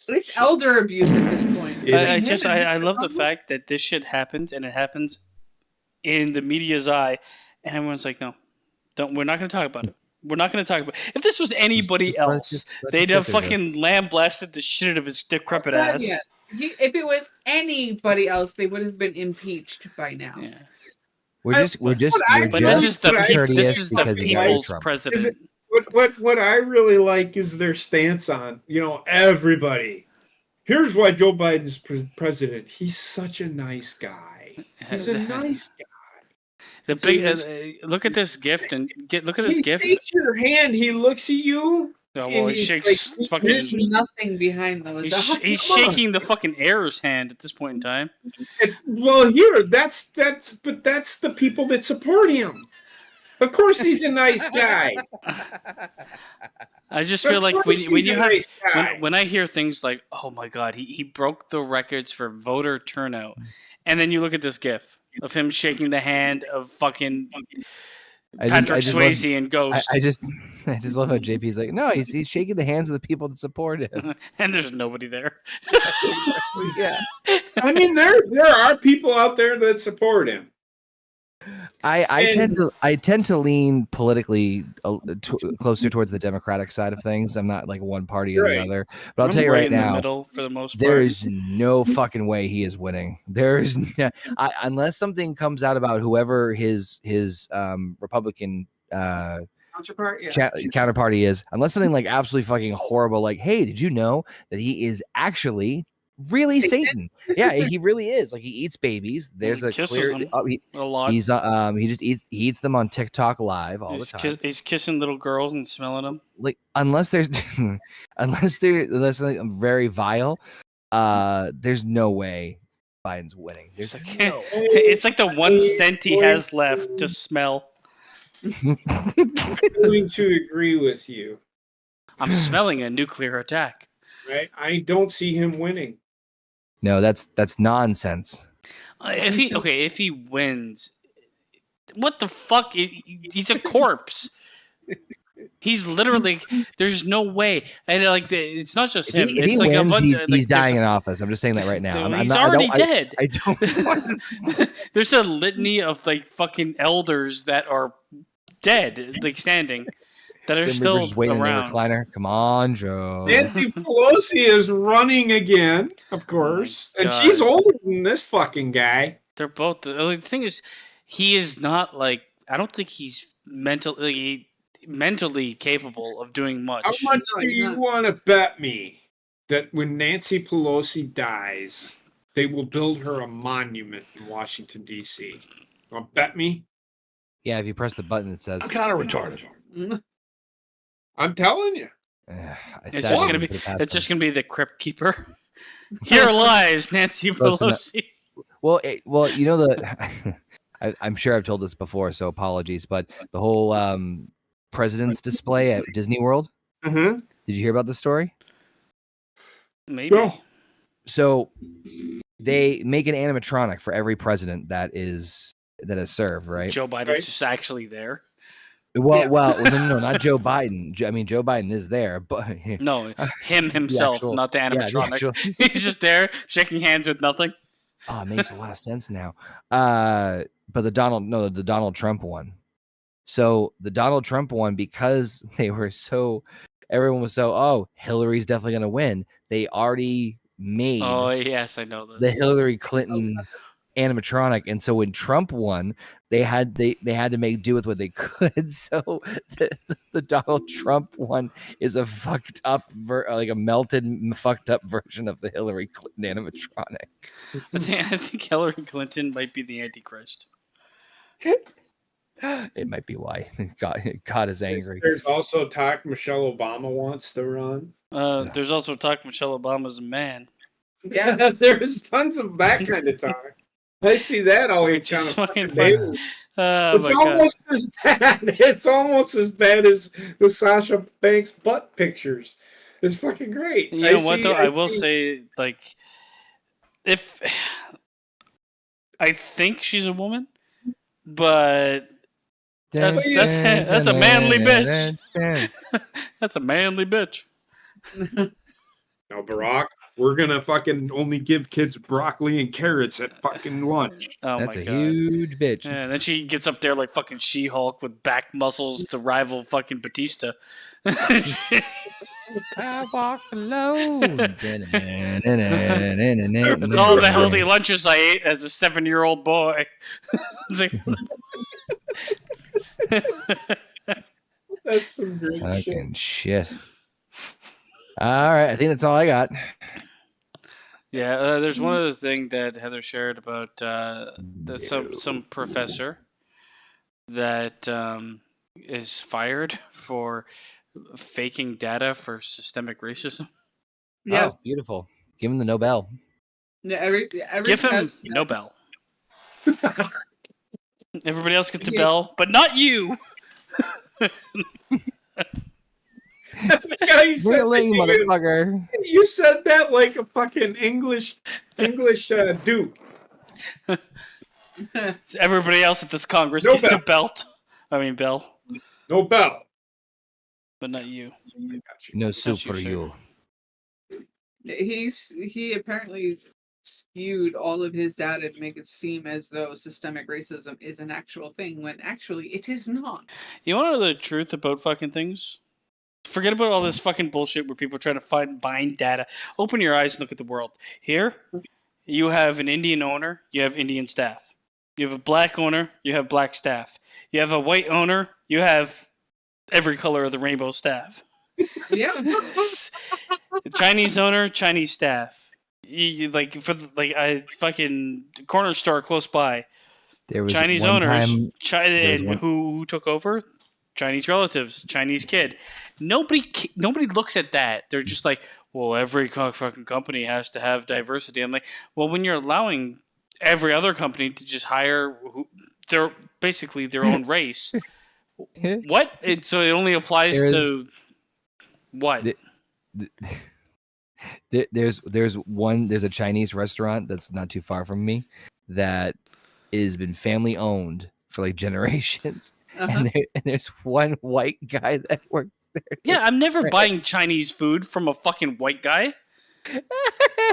It's elder abuse at this point. I love the fact that this shit happens and it happens in the media's eye, and everyone's like, no, don't. We're not going to talk about it. We're not going to talk about it. If this was anybody else, they'd have fucking lambasted the shit out of his decrepit ass. Yeah. If it was anybody else, they would have been impeached by now. Yeah. We're just But this is the people's president. What I really like is their stance on, everybody. Here's why Joe Biden's president. He's such a nice guy. He's a nice guy. The big look at this gift and look at this gift. He shakes your hand. He looks at you. Oh, well, he shakes fucking. There's nothing behind those. He's shaking the fucking heir's hand at this point in time. Well, here, that's the people that support him. Of course, he's a nice guy. I just feel like when I hear things like, "Oh my God, he broke the records for voter turnout," and then you look at this GIF of him shaking the hand of fucking Patrick Swayze and Ghost. I just love how JP's like, no, he's shaking the hands of the people that support him, and there's nobody there. Yeah, I mean, there are people out there that support him. I tend to lean politically closer towards the Democratic side of things. I'm not like one party or the Right. other. But I'll I'm tell you right right in the now, middle for the most there part. is no fucking way he is winning. There is unless something comes out about whoever his Republican Counterpart, yeah. counterparty is, unless something like absolutely fucking horrible, like, hey, did you know that he is actually really Satan? Yeah, he really is. Like, he eats babies. There's a Kisses clear. them a lot. He's he eats them on TikTok live all the time. He's kissing little girls and smelling them. Like, unless there's unless something very vile, there's no way Biden's winning. There's It's like, no it's like the 1 cent he has left to smell. I'm going to agree with you. I'm smelling a nuclear attack. Right? I don't see him winning. No, that's nonsense. If he wins, what the fuck? He's a corpse. He's literally. There's no way, and like it's not just him. If It's he like wins, a bunch. he's dying in office. I'm just saying that right now. He's already dead. I don't. There's a litany of like fucking elders that are dead, like standing, that are still just waiting around. in the recliner. Come on, Joe. Nancy Pelosi is running again, of course. And she's God. older than this fucking guy. They're both. The thing is, he is not like. I don't think he's mentally capable of doing much. How much do you want to bet me that when Nancy Pelosi dies, they will build her a monument in Washington, D.C.? Want to bet me? Yeah, if you press the button, it says. I'm kind of retarded. I'm telling you. It's just gonna be the crypt keeper. Here lies Nancy Pelosi. Well, you know I'm sure I've told this before, so apologies. But the whole president's display at Disney World. Mm-hmm. Did you hear about the story? Maybe. No. So they make an animatronic for every president that has served, right? Joe Biden's just actually there. Well, no, not Joe Biden. I mean, Joe Biden is there, but No, him himself, not the animatronic. He's just there shaking hands with nothing. Oh, it makes a lot of sense now. But the Donald Trump one. So the Donald Trump one, because everyone was so, Hillary's definitely going to win. They already made. Oh yes, I know this. The Hillary Clinton animatronic, and so when Trump won, they had to make do with what they could. So the Donald Trump one is a fucked up, like a melted, fucked up version of the Hillary Clinton animatronic. I think Hillary Clinton might be the Antichrist. It might be why God is angry. There's also talk Michelle Obama wants to run. There's also talk Michelle Obama's a man. Yeah, there's tons of that kind of talk. I see that all the time. It's almost as bad. It's almost as bad as the Sasha Banks butt pictures. It's fucking great. You know what though? I will say, like, if I think she's a woman, but that's a manly bitch. That's a manly bitch. Now, Barack, we're gonna fucking only give kids broccoli and carrots at fucking lunch. Oh that's my a God. huge bitch. Yeah, and then she gets up there like fucking She-Hulk with back muscles to rival fucking Batista. I walk alone. It's all the healthy lunches I ate as a 7-year-old boy. That's some great fucking shit. All right, I think that's all I got. Yeah, there's one other thing that Heather shared about some professor that is fired for faking data for systemic racism. Yes. Oh, beautiful. Give him the Nobel. Yeah, every Give him test, Nobel. Everybody else gets a bell, but not you. Really, motherfucker. You said that like a fucking English Duke. So everybody else at this Congress No gets bell. a belt. I mean bell, No bell. but not you. No soup you, for sir. you. he apparently skewed all of his data to make it seem as though systemic racism is an actual thing when actually it is not. You want to know the truth about fucking things? Forget about all this fucking bullshit where people try to find data. Open your eyes and look at the world. Here, you have an Indian owner, you have Indian staff. You have a black owner, you have black staff. You have a white owner, you have every color of the rainbow staff. Yeah. Chinese owner, Chinese staff. Like for a fucking corner store close by. There was Chinese one owners, time- and who took over? Chinese relatives, Chinese kid. Nobody looks at that. They're just like, well, every fucking company has to have diversity. I'm like, well, when you're allowing every other company to just hire they're basically their own race, what? So it only applies to what? There's a Chinese restaurant that's not too far from me that has been family owned for like generations. Uh-huh. And there's one white guy that works there. Yeah, I'm never buying Chinese food from a fucking white guy. Fuck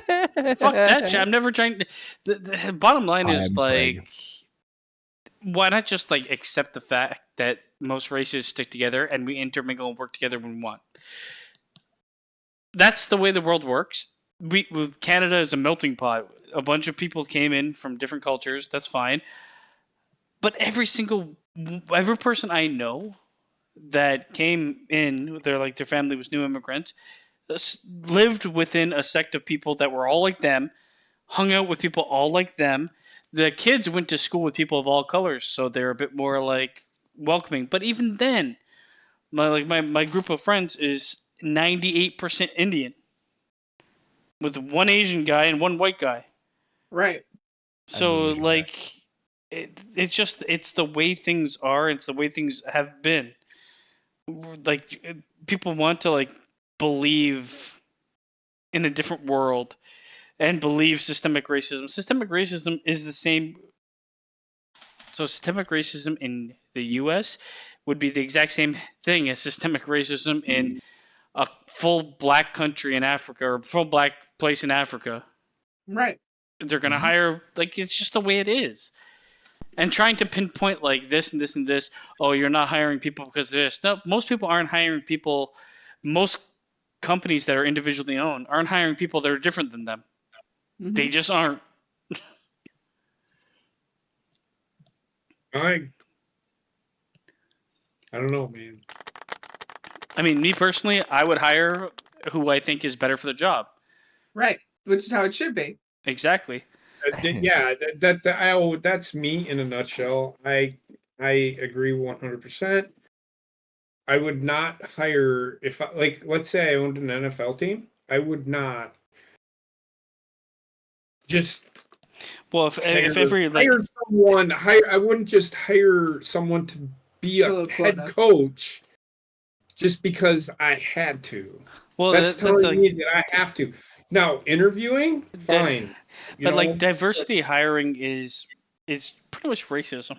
that shit. I'm never trying. The bottom line is like, why not just like accept the fact that most races stick together and we intermingle and work together when we want? That's the way the world works. Canada is a melting pot. A bunch of people came in from different cultures. That's fine. But every person I know that came in, their family was new immigrants, lived within a sect of people that were all like them, hung out with people all like them. The kids went to school with people of all colors, so they're a bit more like welcoming. But even then, my group of friends is 98% Indian, with one Asian guy and one white guy. Right. So it's the way things are. It's the way things have been. Like people want to like believe in a different world and believe systemic racism. Systemic racism is the same. So systemic racism in the U.S. would be the exact same thing as systemic racism in a full black country in Africa or a full black place in Africa. Right. They're gonna hire it's just the way it is. And trying to pinpoint like this and this and this, oh, you're not hiring people because of this. No, most people aren't hiring people. Most companies that are individually owned aren't hiring people that are different than them. Mm-hmm. They just aren't. I don't know, man. I mean, me personally, I would hire who I think is better for the job. Right. Which is how it should be. Exactly. Yeah, that's me in a nutshell. I agree 100%. I would not hire if let's say I owned an NFL team. I would not just I wouldn't just hire someone to be a head coach just because I had to. Well, that's telling me that I have to. Now, interviewing, fine. But diversity hiring is pretty much racism.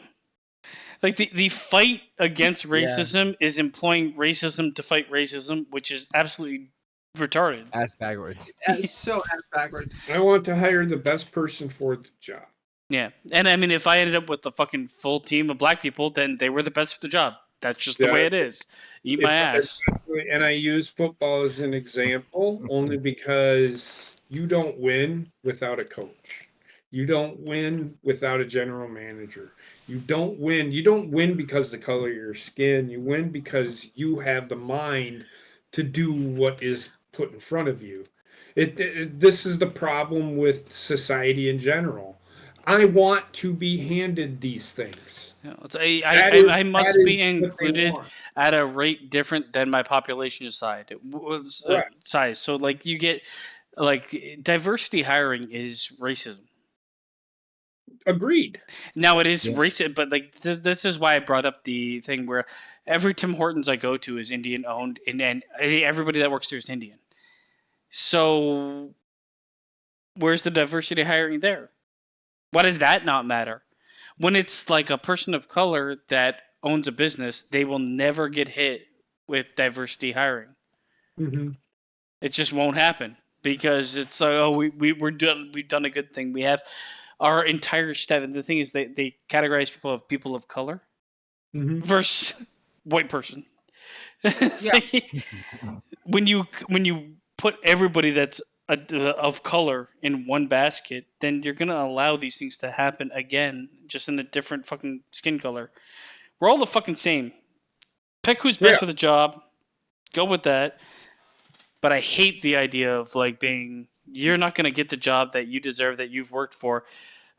Like the fight against racism is employing racism to fight racism, which is absolutely retarded. Ass backwards. It's so ass backwards. I want to hire the best person for the job. Yeah, and I mean, if I ended up with a fucking full team of black people, then they were the best for the job. That's just the way it is. Eat my ass. And I use football as an example only because you don't win without a coach. You don't win without a general manager. You don't win. You don't win because of the color of your skin. You win because you have the mind to do what is put in front of you. This is the problem with society in general. I want to be handed these things. I must be included at a rate different than my population size. So like you get diversity hiring is racism. Agreed. Now it is racist, but this is why I brought up the thing where every Tim Hortons I go to is Indian owned, and everybody that works there is Indian. So where's the diversity hiring there? Why does that not matter? When it's like a person of color that owns a business, they will never get hit with diversity hiring. Mm-hmm. It just won't happen because it's we're done. We've done a good thing. We have our entire stat. And the thing is, they categorize people of color Mhm. versus white person. Yeah. when you put everybody that's of color in one basket, then you're gonna allow these things to happen again, just in a different fucking skin color. We're all the fucking same. Pick who's best Yeah. for the job. Go with that. But I hate the idea of like you're not gonna get the job that you deserve, that you've worked for,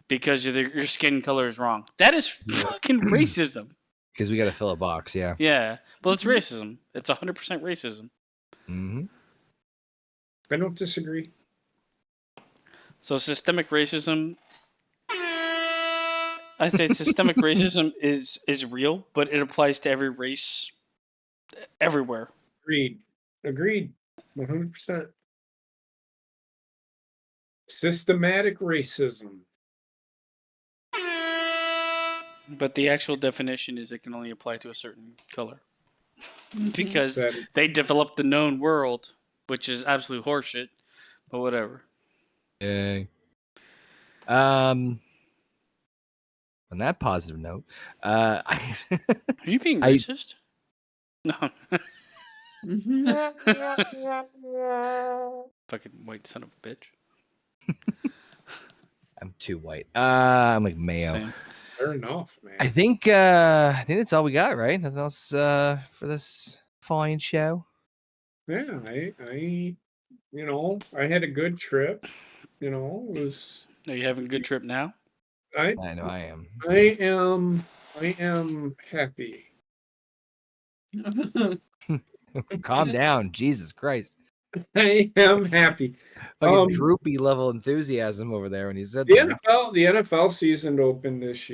because your skin color is wrong. That is fucking racism. Because we got to fill a box. Yeah. Yeah, well, it's racism. It's 100% racism. Mm-hmm. I don't disagree. So systemic racism, I say systemic racism is real, but it applies to every race, everywhere. Agreed. 100%. Systematic racism. But the actual definition is it can only apply to a certain color Mhm. because That they developed the known world, which is absolute horseshit. But whatever. Yay. On that positive note, Are you being I- racist? No. Mhm. Fucking white son of a bitch. I'm too white. I'm like mayo. Same. fair enough, man. I think that's all we got, right? Nothing else for this fine show. Yeah, I I had a good trip. It was Are you having a good trip now? I I know I am. I am happy. Calm down, Jesus Christ! I am happy. Fucking droopy level enthusiasm over there when you said The that. NFL season opened this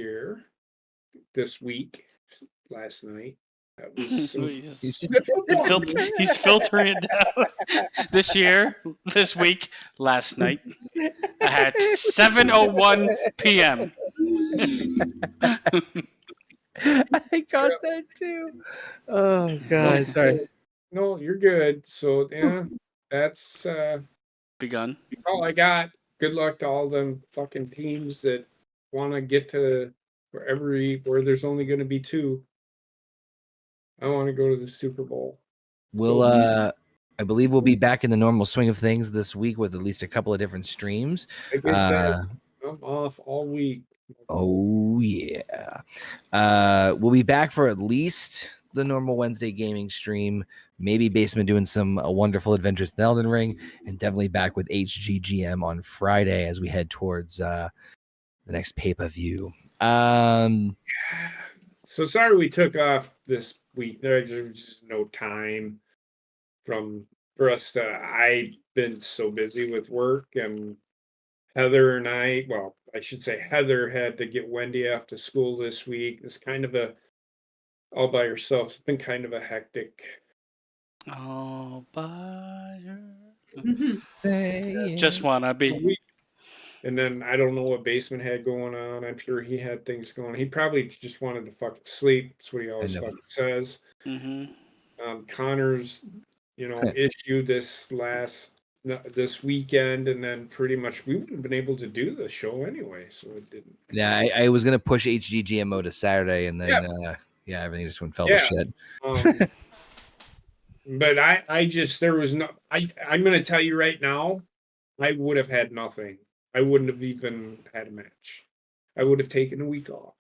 week, last night. That was some- He's filtering it down. This year, this week, last night at 7:01 p.m. I got that too. Oh God, sorry. No, you're good. So yeah, that's Begun. all I got. Good luck to all them fucking teams that want to get to where there's only going to be two. I want to go to the Super Bowl. We'll I believe we'll be back in the normal swing of things this week with at least a couple of different streams. I get that. I'm off all week. Oh yeah. We'll be back for at least the normal Wednesday gaming stream. Maybe Basement doing some wonderful adventures in Elden Ring, and definitely back with HGGM on Friday as we head towards the next pay-per-view. So sorry we took off this week. There's just no time for us to. I've been so busy with work, and Heather and I should say Heather had to get Wendy off to school this week. It's kind of all by herself. It's been kind of a hectic. All by her. Mhm. Just wanna be. week. And then I don't know what Basement had going on. I'm sure he had things going. He probably just wanted to fucking sleep. That's what he always know. fucking says. Mm-hmm. Connor's, issue this weekend, and then pretty much we wouldn't have been able to do the show anyway, so it didn't. Yeah, I was gonna push HGGMO to Saturday, and then everything just went fell to shit. But I just there was no. I'm gonna tell you right now, I would have had nothing. I wouldn't have even had a match. I would have taken a week off.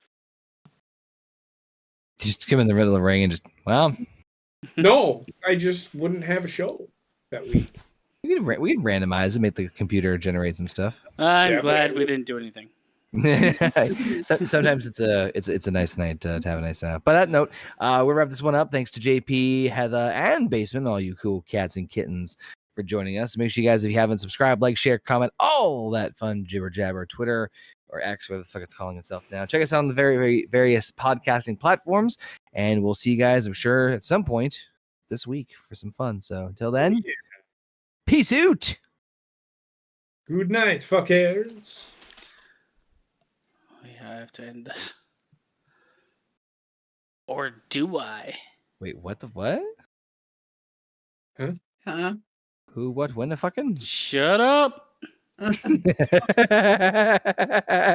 Just come in the middle of the ring and just No, I just wouldn't have a show that week. we can randomize and make the computer generate some stuff. I'm glad we didn't do anything. Sometimes it's a nice night to have a nice night. By that note, we'll wrap this one up. Thanks to JP, Heather, and Basement, all you cool cats and kittens for joining us. Make sure you guys, if you haven't subscribed, like, share, comment, all that fun jibber jabber, Twitter or X, whatever the fuck it's calling itself now. Check us out on the very, very various podcasting platforms, and we'll see you guys, I'm sure, at some point this week for some fun. So until then, peace out. Good night, fuckers. I have to end this. Or do I? Wait, what? Huh? Who, what, when, the fucking? Shut up.